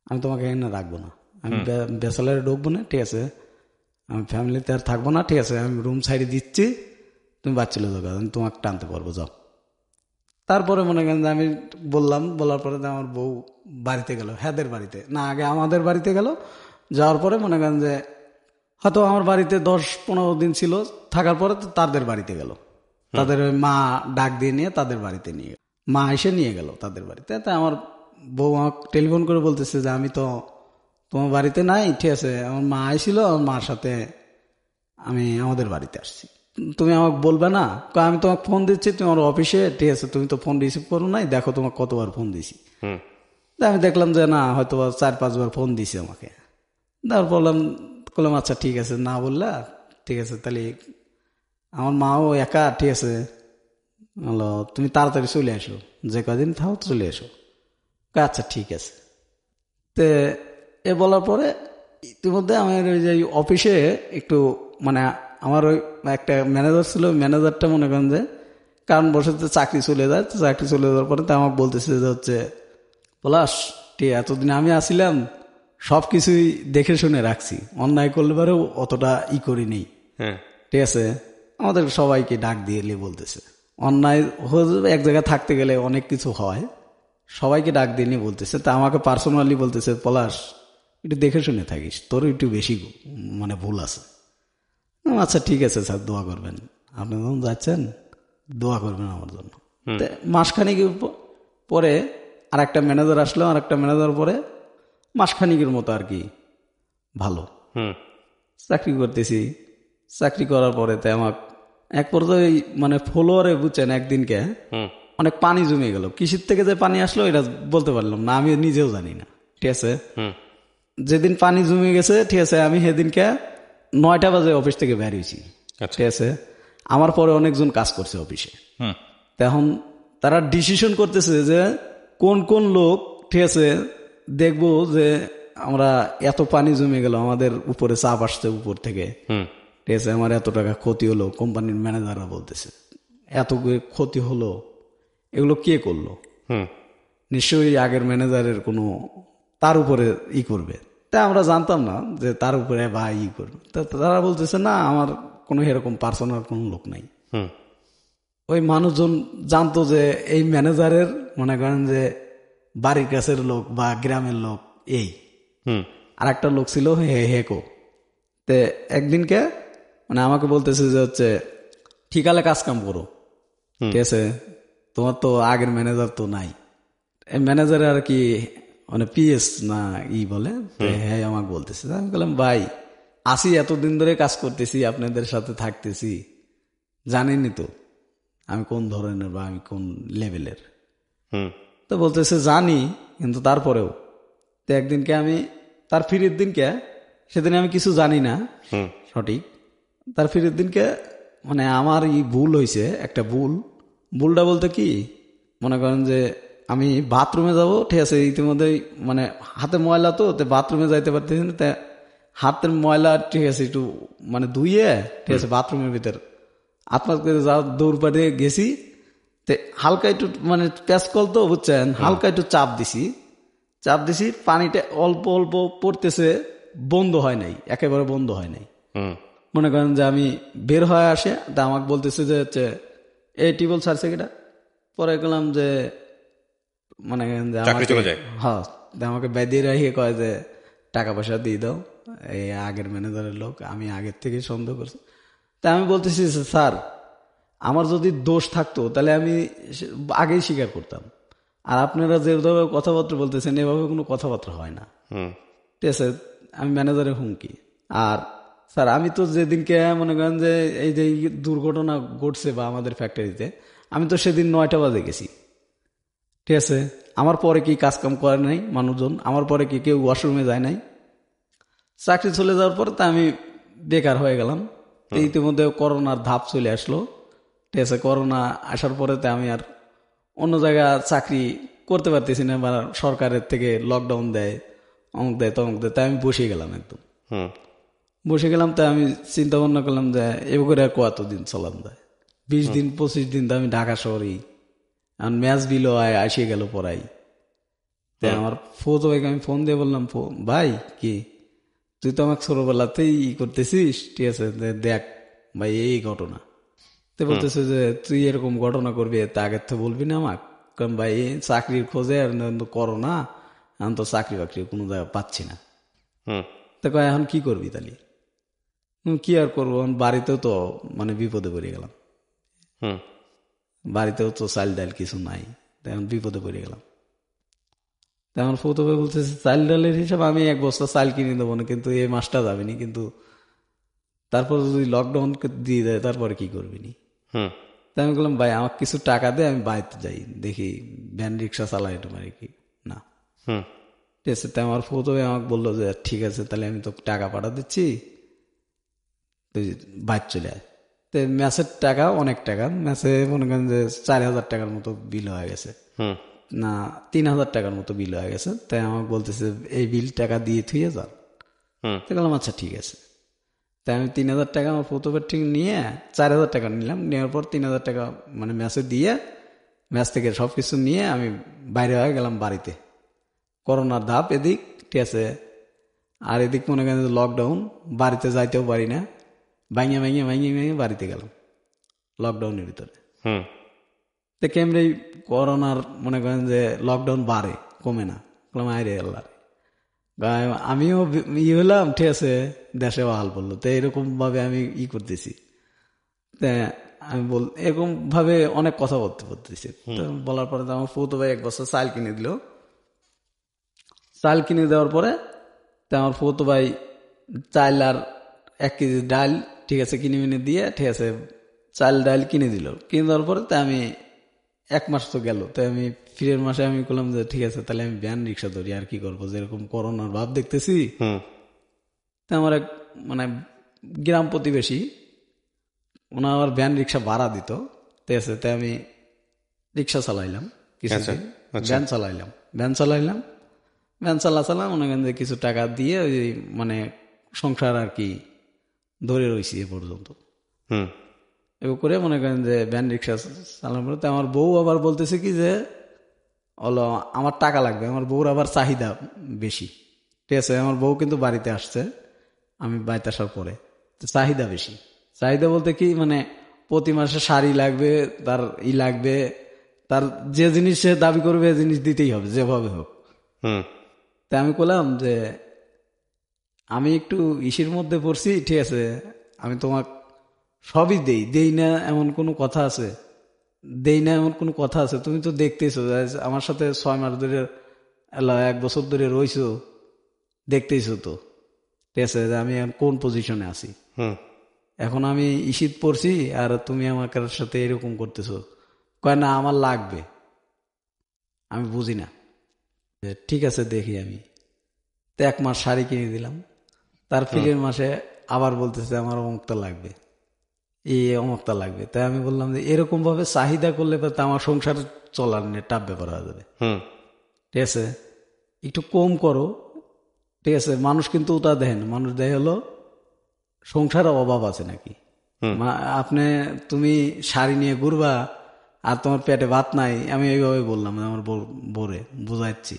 আমি তোমাকে এখানে রাখবো না, আমি ব্যাচেলারে ঢুকবো না, ঠিক আছে, আমি ফ্যামিলিতে আর থাকবো না, ঠিক আছে, আমি রুম সাইডে দিচ্ছি, তুমি বাদ চলে যাবে, আমি তোমাকে টানতে পারবো, যাও। তারপরে মনে করেন যে আমি বলার পরে আমার বউ বাড়িতে গেল, হ্যাদের বাড়িতে না, আগে আমাদের বাড়িতে গেল। যাওয়ার পরে মনে করেন যে হয়তো আমার বাড়িতে 10-15 দিন ছিল, থাকার পরে তাদের বাড়িতে গেল, তাদের মা ডাক দিয়ে নিয়ে তাদের বাড়িতে নিয়ে গেল, মা এসে নিয়ে গেল তাদের বাড়িতে। তাই আমার বউ আমাকে টেলিফোন করে বলতেছে যে আমি তো তোমার বাড়িতে নাই, ঠিক আছে, আমার মা আইছিল, আমার মার সাথে আমি আমাদের বাড়িতে আসছি, তুমি আমাকে বলবে না? আমি তোমাকে ফোন দিচ্ছি, তুমি আমার অফিসে, ঠিক আছে, তুমি তো ফোন রিসিভ করো নাই, দেখো তোমাকে কতবার ফোন দিছি। আমি দেখলাম যে না, হয়তো 4-5 বার ফোন দিছি আমাকে। তারপর বললাম আচ্ছা ঠিক আছে, না বললা, ঠিক আছে, তাহলে আমার মাও একা, ঠিক আছে, বলো তুমি তাড়াতাড়ি চলে আসো, যে কদিন থাও চলে এসো। আচ্ছা ঠিক আছে। তো এ বলার পরে ইতিমধ্যে আমার ওই যে অফিসে একটু মানে আমার ওই একটা ম্যানেজার ছিল, ম্যানেজারটা মনে করেন যে কারণ বসে চাকরি চলে যায়, চাকরি চলে যাওয়ার পরে তো আমাকে বলতেছে যে হচ্ছে পলাশ, ঠিক এতদিন আমি আসিলাম, সবকিছুই দেখে শুনে রাখছি, অন্যায় করলে পরেও অতটা করি নেই। ঠিক আছে, আমাদের সবাইকে ডাক দিয়ে বলতেছে অন্যায় এক জায়গায় থাকতে গেলে অনেক কিছু হয়, সবাইকে ডাক দিয়ে নিয়ে বলতেছে। তা আমাকে পার্সোনালি বলতেছে, পলাশ একটু দেখে শুনে থাকিস, তোর একটু বেশি মানে ভুল আছে। আচ্ছা ঠিক আছে স্যার, দোয়া করবেন, আপনি যখন যাচ্ছেন দোয়া করবেন আমার জন্য। মাসখানিক পরে আর একটা ম্যানেজার আসলো, আর একটা ম্যানেজার পরে মাসখানিকের মতো আর কি ভালো চাকরি করতেছি। চাকরি করার পরে তো আমার এক পর্যায়ে মানে ফলোয়ারে বুঝছেন একদিনকে অনেক পানি জমে গেল। কিসের থেকে যে পানি আসলো এটা বলতে পারলাম না, আমি নিজেও জানি না। ঠিক আছে, যেদিন পানি জমে গেছে, ঠিক আছে, আমি সেদিনকে 9টা বাজে অফিস থেকে বেরিয়েছি। ঠিক আছে, আমার পরে অনেকজন কাজ করছে অফিসে। তখন তারা ডিসিশন করতেছে যে কোন কোন লোক, ঠিক আছে, দেখবো যে আমরা এত পানি জমে গেল, আমাদের উপরে চাপ আসছে উপর থেকে, ঠিক আছে, আমার এত টাকা ক্ষতি হলো। কোম্পানির ম্যানেজাররা বলতেছে এত ক্ষতি হলো, এগুলো কে করলো? নিশ্চয়ই আগের ম্যানেজারের কোনো তার উপরে করবে। তা আমরা জানতাম না যে তার উপরে বা করবে। তারা বলতেছে না, আমার কোনো এরকম পার্সোনাল কোনো লোক নাই। ওই মানুষজন জানতো যে এই ম্যানেজারের মনে করেন যে বাড়ির কাছের লোক বা গ্রামের লোক। আর একটা লোক ছিল হেকো। তে একদিনকে মানে আমাকে বলতেছে যে হচ্ছে ঠিকালে কাজ কাম করো, ঠিক আছে, তোমার তো আগের ম্যানেজার তো নাই। ম্যানেজার আর কি মানে পিএস না বলে, হ্যাঁ আমাকে বলতেছে। আমি বললাম ভাই আসি, এতদিন ধরে কাজ করতেছি, আপনাদের সাথে থাকতেছি, জানেনই তো আমি কোন ধরনের বা আমি কোন লেভেলের। তো বলতেছে জানি, কিন্তু তারপরেও তো একদিনকে আমি তার ফিরের দিনকে, সেদিন আমি কিছু জানি না সঠিক, তার ফিরের দিনকে মানে আমার ভুল হয়েছে একটা ভুলটা বলতে কি মনে করেন যে আমি বাথরুমে যাব, ঠিক আছে, ইতিমধ্যে মানে হাতে ময়লা, তো বাথরুমে যাইতে পারতেছি না, তা হাতের ময়লা, ঠিক আছে, একটু মানে ধুইয়ে, ঠিক আছে, বাথরুমের ভিতর আত্মাত করে যা দৌড় পাড়িয়ে গেছি। তে হালকা একটু মানে প্যাঁচকল তো বুঝছেন, হালকা একটু চাপ দিছি, পানিটা অল্প অল্প পড়তেছে, বন্ধ হয় নাই, একেবারে বন্ধ হয় নাই। মনে করেন যে আমি বের হয়ে আসে, তা আমাকে বলতেছে যে হচ্ছে এই টিউবওয়েল ছাড়ছে কিটা। পরে গেলাম যে মানে হ্যাঁ, আমাকে বেঁধে রাখিয়ে কয় যে টাকা পয়সা দিয়ে দাও, এই আগের ম্যানেজারের লোক, আমি আগের থেকে সন্দেহ করছি। তা আমি বলতেছি স্যার আমার যদি দোষ থাকতো তাহলে আমি আগেই স্বীকার করতাম, আর আপনারা যেভাবে কথাবার্তা বলতেছেন এভাবে কোনো কথাবার্তা হয় না। ঠিক আছে, আমি ম্যানেজারের হুমকি। আর স্যার আমি তো যেদিনকে মনে করেন যে এই যে দুর্ঘটনা ঘটছে বা আমাদের ফ্যাক্টরিতে, আমি তো সেদিন 9টা বাজে গেছি। ঠিক আছে, আমার পরে কি কাজকাম করে নাই মানুষজন, আমার পরে কি কেউ ওয়াশরুমে যায় নাই। চাকরি চলে যাওয়ার পর তা আমি বেকার হয়ে গেলাম। ইতিমধ্যে করোনার ধাপ চলে আসলো। ঠিক আছে, করোনা আসার পরে তো আমি আর অন্য জায়গা চাকরি করতে পারতেছি না, বা সরকারের থেকে লকডাউন দেয়, অমুক দেয় তমুক দেয়, তাই আমি বসে গেলাম, একদম বসে গেলাম। তাই আমি চিন্তা ভাবনা করলাম যে এ করে আর কতদিন চলাম যায়, 20 দিন 25 দিন তো আমি ঢাকা শহরেই, আর ম্যাচ বিলো আসে গেল পড়াই। তাই আমার ফোজ ভাইকে আমি ফোন দিয়ে বললাম, ভাই কি তুই তো আমাকে ছোটবেলাতেই করতেছিস, ঠিক আছে, দেখ ভাই এই ঘটনা। তো বলতেছে যে তুই এরকম ঘটনা করবি, তা আগের তো বলবি না আমাকে। কারণ ভাই চাকরির খোঁজে আর করোনা, এখন তো চাকরি বাকরি কোনো জায়গায় পাচ্ছি না। তো এখন কি করবি তাহলে? কি আর করবো, বাড়িতেও তো মানে বিপদে পড়ে গেলাম, বাড়িতেও তো চাল ডাল কিছু নাই, এখন বিপদে পড়ে গেলাম। তেমন প্রথমে বলতেছে চাল ডালের হিসাবে আমি 1 বস্তা চাল কিনে দেবো না, কিন্তু এই মাসটা যাবে না, কিন্তু তারপর যদি লকডাউন দিয়ে দেয় তারপরে কি করবি নি। তাই আমি বললাম ভাই আমাকে কিছু টাকা দে, আমি বাড়িতে যাই, দেখি ভ্যান রিক্সা চালাই তোমার কি না। ঠিক আছে, তাই আমার প্রথমে আমাকে বললো যে ঠিক আছে তাহলে আমি তো টাকা পাঠা দিচ্ছি, তুই বাইর চলে আয়। তো ম্যাচের টাকা অনেক টাকা, ম্যাচে মনে করেন যে 4,000 টাকার মতো বিল হয়ে গেছে, না 3,000 টাকার মতো বিল হয়ে গেছে। তাই আমাকে বলতেছে এই বিল টাকা দিয়ে থুয়ে যান। তো বললাম আচ্ছা ঠিক আছে। তাই আমি 3,000 টাকা আমার প্রথমে ঠিক নিয়ে 4,000 টাকা নিলাম, নেওয়ার পর 3,000 টাকা মানে ম্যাচে দিয়ে, ম্যাচ থেকে সব কিছু নিয়ে আমি বাইরে হয়ে গেলাম বাড়িতে। করোনার ধাপ এদিক, ঠিক আছে, আর এদিক মনে করেন লকডাউন, বাড়িতে যাইতেও পারি না, ভাঙে ভাঙে ভাঙে ভেঙে বাড়িতে গেলাম লকডাউনের ভিতরে। তো কেমনি করোনার মনে করেন যে লকডাউন বাড়ে, কমে না, বললাম আরে আল্লাহ, আমিও হলাম, ঠিক আছে, দেশেও হাল পড়লো। তো এরকম ভাবে আমি করতেছি, তা আমি এরকম ভাবে অনেক কথা বলতেছি। তো বলার পরে আমার ফুতো ভাই 1 বছর চাল কিনে দিল। চাল কিনে দেওয়ার পরে তা আমার ফুতো ভাই চাল আর 1 কেজি ডাল, ঠিক আছে, কিনে মিনে দিয়ে, ঠিক আছে, চাল ডাল কিনে দিল। কিনে দেওয়ার পরে তা আমি 1 মাস তো গেল, তো আমি ফিরের মাসে আমি বললাম যে ঠিক আছে, তাহলে আমি ভ্যান রিক্সা ধরি, আর কি করবো, যেরকম করোনার ভাব দেখতেছি। তা আমার এক মানে গ্রাম প্রতিবেশী, ওনার আবার ভ্যান রিক্সা ভাড়া দিত, ঠিক আছে। তাই আমি রিক্সা চালাইলাম কিছুদিন, ভ্যান চালাইলাম মনে করেন যে কিছু টাকা দিয়ে ওই মানে সংসার আর কি ধরে রয়েছি এ পর্যন্ত। এবার করে মনে করেন যে ভ্যান রিক্সা চালানোর পরে আমার বউ আবার বলতেছে কি যে হলো আমার টাকা লাগবে, আমার বউর আবার চাহিদা বেশি, ঠিক আছে। আমার বউ কিন্তু বাড়িতে আসছে আমি বাড়িতে আসার পরে, চাহিদা বেশি। চাহিদা বলতে কি মানে প্রতি মাসে শাড়ি লাগবে, তার লাগবে, তার যে জিনিস সে দাবি করবে জিনিস দিতেই হবে যেভাবে হোক। তা আমি বললাম যে আমি একটু ইসির মধ্যে পড়ছি, ঠিক আছে, আমি তোমার সবই দেই না এমন কোনো কথা আছে? তুমি তো দেখতেইছো আমার সাথে 6 মাস ধরে 1 বছর ধরে রইছো, দেখতেইছো তো, ঠিক আছে, আমি কোন পজিশনে আছি। এখন আমি ইসিত পড়ছি আর তুমি আমার সাথে এরকম করতেছো। কয় না আমার লাগবে। আমি বুঝি না, ঠিক আছে দেখি আমি। তো 1 মাস শাড়ি কিনে দিলাম, তার ফিরের মাসে আবার বলতেছে আমার অমুকটা লাগবে, অমুকটা লাগবে। তাই আমি বললাম যে এরকম ভাবে চাহিদা করলে তো আমার সংসার চলার নিয়ে টাপ ব্যাপার হয়ে যাবে, ঠিক আছে, একটু কম করো, ঠিক আছে। মানুষ কিন্তু ওটা দেখেন, মানুষ দেখে হলো সংসারে অভাব আছে নাকি। তুমি শাড়ি নিয়ে ঘুরবা আর তোমার পেটে ভাত নাই, আমি এইভাবে বললাম আমার বউরে বুঝাচ্ছি।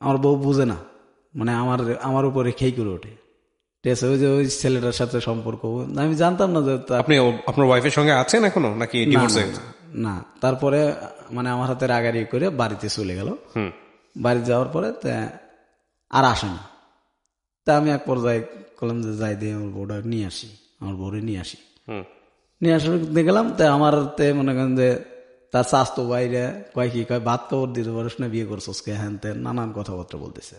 আমার বউ বুঝে না, মানে আমার উপরে খেই করে ওঠে, ঠিক আছে। ওই যে ওই ছেলেটার সাথে সম্পর্ক আমি জানতাম না যে আপনি আপনার ওয়াইফের সঙ্গে আছেন এখনো নাকি ডিভোর্স হয়ে গেছে? না, তারপরে মানে আমার হাতে রাগারি করে বাড়িতে চলে গেল। বাড়ি যাওয়ার পরে আর আসে না। তা আমি এক পর্যায়ে করলাম যে যাই দিয়ে আমার বউটা নিয়ে আসি, আমার বউরে নিয়ে আসার দেখলাম। তো আমার মনে করেন যে তার স্বাস্থ্য বাইরে কয় ভাত কাপড় দিতে পারিস না, বিয়ে করছোস কে, হ্যান তেন নানান কথাবার্তা বলতেছে।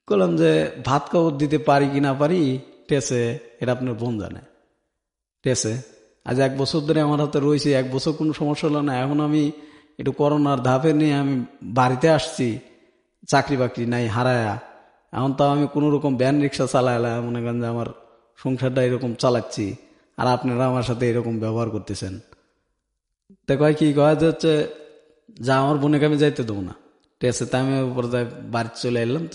বললাম যে ভাত কাপড় দিতে পারি কি না পারি, ঠিক আছে, এটা আপনার বোন জানে, ঠিক আছে। আজ 1 বছর ধরে আমার হাতে রয়েছে, 1 বছর কোনো সমস্যা হলো না। এখন আমি একটু করোনার ধাপে নিয়ে আমি বাড়িতে আসছি, চাকরি বাকরি নাই হারায়া, এখন তো আমি কোনো রকম ভ্যান রিক্সা চালাইলাম, মনে করেন যে আমার সংসারটা এরকম চালাচ্ছি, আর আপনারা আমার সাথে এরকম ব্যবহার করতেছেন। তো কয় যাচ্ছে যা আমার বোনকে আমি যাইতে দেবো না, ঠিক আছে। তাই আমি পর্যায়ে বাড়িতে চলে এলাম।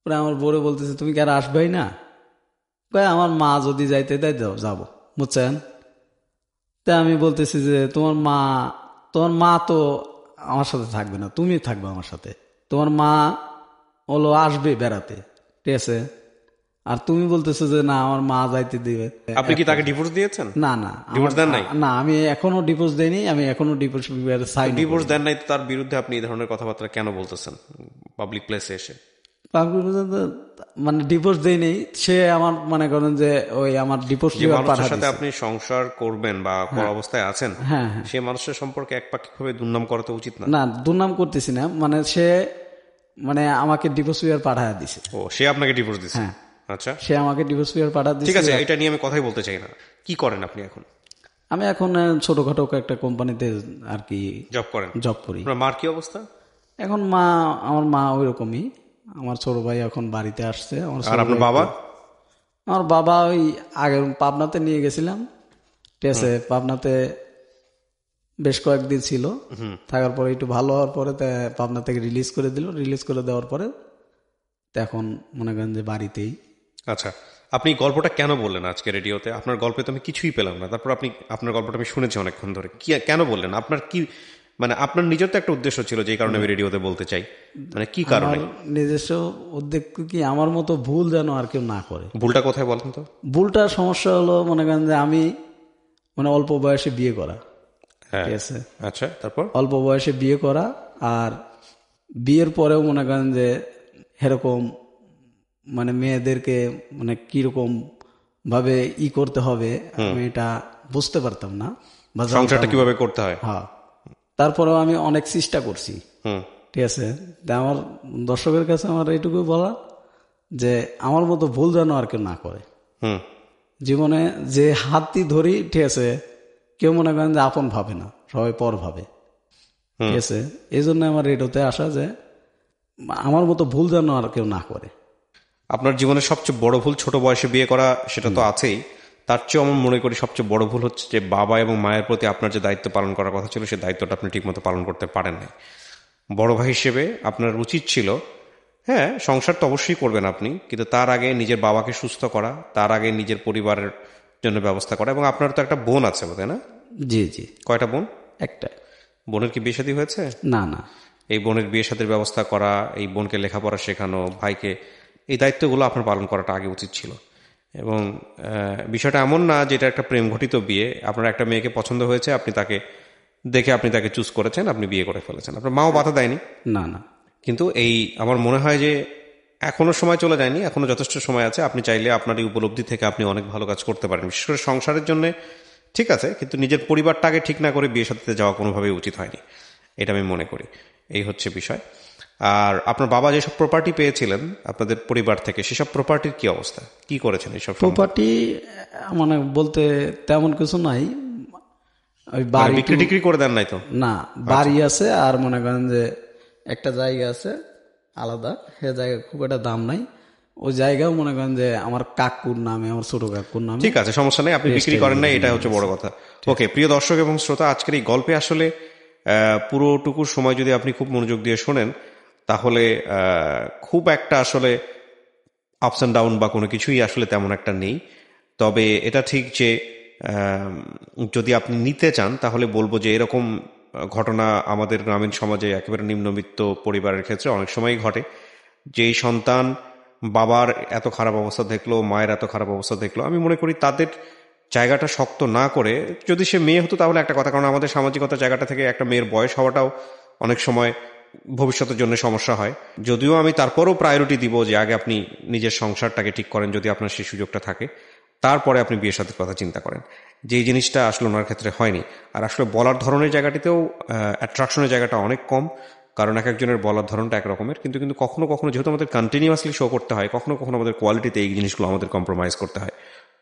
পরে আমার বউরে বলতেছে তুমি কি আর আসবেই না? কয় আমার মা যদি যাইতে দেয় যাবো, বুঝছেন। তা আমি বলতেছি যে তোমার মা তো আমার সাথে থাকবে না, তুমি থাকবে আমার সাথে। তোমার মা হলো আসবে বেড়াতে, ঠিক আছে, আর তুমি বলতেছো যে না আমার মা যাইতে দিবে। আপনি কি তাকে ডিভোর্স দিয়েছেন? না, ডিভোর্স দেন নাই? না, আমি এখনো ডিভোর্স দেইনি, আমি এখনো ডিভোর্স দেন নাই, তার বিরুদ্ধে আপনি এই ধরনের কথাবার্তা কেন বলতেছেন পাবলিক প্লেসে এসে? মানে ডিভোর্স দেয়নি সে, আমার মনে করেন যে ওই আমার ডিভোর্স মানুষের সাথে আপনি সংসার করবেন বা কোন অবস্থায় আছেন, সে মানুষের সম্পর্কে একপাক্ষিকভাবে দুর্নাম করা তো উচিত না। না, দুর্নাম করতেছি না, মানে সে মানে আমাকে ডিভোর্স পেপার পাঠায় দিছে। ও, সে আপনাকে ডিভোর্স দিছে? হ্যাঁ, আচ্ছা, সে আমাকে ডিভোর্স পেপার পাঠায় দিছে। ঠিক আছে, এটা নিয়ে আমি কথাই বলতে চাই না। কি করেন আপনি এখন? আমি এখন ছোটখাটো একটা কোম্পানিতে আর কি জব করি। আপনার মার কি অবস্থা এখন? আমার মা ওই রকমই। আমার ছোট ভাই এখন বাড়িতে আসছে। আর আপনার বাবা? আমার বাবা ওই আগে পাবনাতে নিয়ে গেছিলাম, ঠিক আছে, পাবনাতে বেশ কয়েকদিন ছিল, থাকার পরে একটু ভালো হওয়ার পরে পাবনা থেকে রিলিজ করে দিল। রিলিজ করে দেওয়ার পরে এখন মনে করেন যে বাড়িতেই। আচ্ছা, আপনি গল্পটা কেন বললেন আজকে রেডিওতে? আপনার গল্পে তো আমি কিছুই পেলাম না। তারপর আপনার গল্পটা আমি শুনেছি অনেকক্ষণ ধরে, কেন বললেন? আপনার কি মানে আপনার নিজের তো একটা উদ্দেশ্য ছিল যে কারণে আমি রেডিওতে বলতে চাই, মানে কি কারণে? আমার নিজস্ব উদ্যোগ কি আমার মতো ভুল যেন আর কেউ না করে। ভুলটা কোথায় বলেন তো? ভুলটার সমস্যা হলো মনে করেন যে আমি মানে অল্প বয়সে বিয়ে করা, হ্যাঁ, ঠিক আছে, আচ্ছা, তারপর? অল্প বয়সে বিয়ে করা, আর বিয়ের পরেও মনে করেন যে এরকম মানে মেয়েদেরকে মানে কিরকম ভাবে করতে হবে আমি এটা বুঝতে পারতাম না, বা জানতাম সংসারটা না। কিভাবে করতে হয়? হ্যাঁ, তারপরেও আমি অনেক চেষ্টা করছি, হুম। ঠিক আছে। তা আমার দর্শকের কাছে আমার এইটুকু বলা যে আমার মতো ভুল যেন আর কেউ না করে। হুম। জীবনে যে হাতটি ধরি, ঠিক আছে, কেউ মনে করেন যে আপন ভাবে না, সবাই পর ভাবে, ঠিক আছে। এই জন্য আমার রেডিওতে আসা যে আমার মতো ভুল যেন আর কেউ না করে। আপনার জীবনের সবচেয়ে বড় ভুল ছোট বয়সে বিয়ে করা, সেটা তো আছেই। তার চেয়েও আমি মনে করি সবচেয়ে বড় ভুল হচ্ছে যে বাবা এবং মায়ের প্রতি আপনার যে দায়িত্ব পালন করার কথা ছিল, সেই দায়িত্বটা আপনি ঠিকমতো পালন করতে পারেন নাই। বড় ভাই হিসেবে আপনার উচিত ছিল, হ্যাঁ, সংসার তো অবশ্যই করবেন আপনি, কিন্তু তার আগে নিজের বাবাকে সুস্থ করা, তার আগে নিজের পরিবারের জন্য ব্যবস্থা করা। এবং আপনার তো একটা বোন আছে বোধহয়, না? জি জি, কয়টা বোন? একটা। বোনের কি বিয়ে শাদী হয়েছে? না না, এই বোনের বিয়ে শাদীর ব্যবস্থা করা, এই বোনকে লেখাপড়া শেখানো, ভাইকে, এই দায়িত্বগুলো আপনার পালন করাটা আগে উচিত ছিল। এবং বিষয়টা এমন না যে এটা একটা প্রেম ঘটিত বিয়ে। আপনার একটা মেয়েকে পছন্দ হয়েছে, আপনি তাকে দেখে আপনি তাকে চুজ করেছেন, আপনি বিয়ে করে ফেলেছেন, আপনার মাও বাধা দেয়নি। না না, কিন্তু এই আমার মনে হয় যে এখনো সময় চলে যায়নি, এখনো যথেষ্ট সময় আছে। আপনি চাইলে আপনার এই উপলব্ধি থেকে আপনি অনেক ভালো কাজ করতে পারেন, বিশেষ করে সংসারের জন্য। ঠিক আছে, কিন্তু নিজের পরিবারটাকে ঠিক না করে বিয়ে সাথে যাওয়া কোনোভাবেই উচিত হয়নি, এটা আমি মনে করি। এই হচ্ছে বিষয়। আর আপনার বাবা যেসব প্রপার্টি পেয়েছিলেন আপনাদের পরিবার থেকে, সেসব প্রপার্টির কি অবস্থা, কি করেছেন এইসব? প্রপার্টি মানে বলতে তেমন কিছু নাই, ওই মানে বাড়ি বিক্রি টিক্রি করে দেন নাই তো? না, বাড়ি আছে, আর মনে করেন যে একটা জায়গা আছে আলাদা, সে জায়গা খুব একটা দাম নাই। ওই জায়গাও মনে করেন যে আমার কাকুর নামে, আমার ছোট কাকুর নামে। ঠিক আছে, সমস্যা নেই, আপনি বিক্রি করেন নাই, এটা হচ্ছে বড় কথা। ওকে, প্রিয় দর্শক এবং শ্রোতা, আজকের এই গল্পে আসলে পুরোটুকু সময় যদি আপনি খুব মনোযোগ দিয়ে শোনেন, তাহলে খুব একটা আসলে আপস অ্যান্ড ডাউন বা কোনো কিছুই আসলে তেমন একটা নেই। তবে এটা ঠিক যে যদি আপনি নিতে চান, তাহলে বলবো যে এরকম ঘটনা আমাদের গ্রামীণ সমাজে একেবারে নিম্নবিত্ত পরিবারের ক্ষেত্রে অনেক সময়ই ঘটে। যেই সন্তান বাবার এত খারাপ অবস্থা দেখলো, মায়ের এত খারাপ অবস্থা দেখলো, আমি মনে করি তাদের জায়গাটা শক্ত না করে, যদি সে মেয়ে হতো তাহলে একটা কথা, কারণ আমাদের সামাজিকতা জায়গাটা থেকে একটা মেয়ের বয়স হওয়াটাও অনেক সময় ভবিষ্যতের জন্য সমস্যা হয়। যদিও আমি তারপরও প্রায়োরিটি দিব যে আগে আপনি নিজের সংসারটাকে ঠিক করেন, যদি আপনার সেই সুযোগটা থাকে, তারপরে আপনি বিয়ের সাথে কথা চিন্তা করেন। যেই জিনিসটা আসলে ওনার ক্ষেত্রে হয়নি। আর আসলে বলার ধরনের জায়গাটিতেও অ্যাট্রাকশনের জায়গাটা অনেক কম, কারণ এক একজনের বলার ধরনটা একরকমের। কিন্তু কখনো কখনো যেহেতু আমাদের কন্টিনিউয়াসলি শো করতে হয়, কখনো কখনো আমাদের কোয়ালিটিতে এই জিনিসগুলো আমাদের কম্প্রোমাইজ করতে হয়।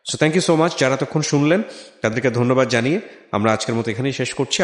So thank you so much যারা এতক্ষণ শুনলেন, তাদেরকে ধন্যবাদ জানিয়ে আমরা আজকের মতো এখানেই শেষ করছি।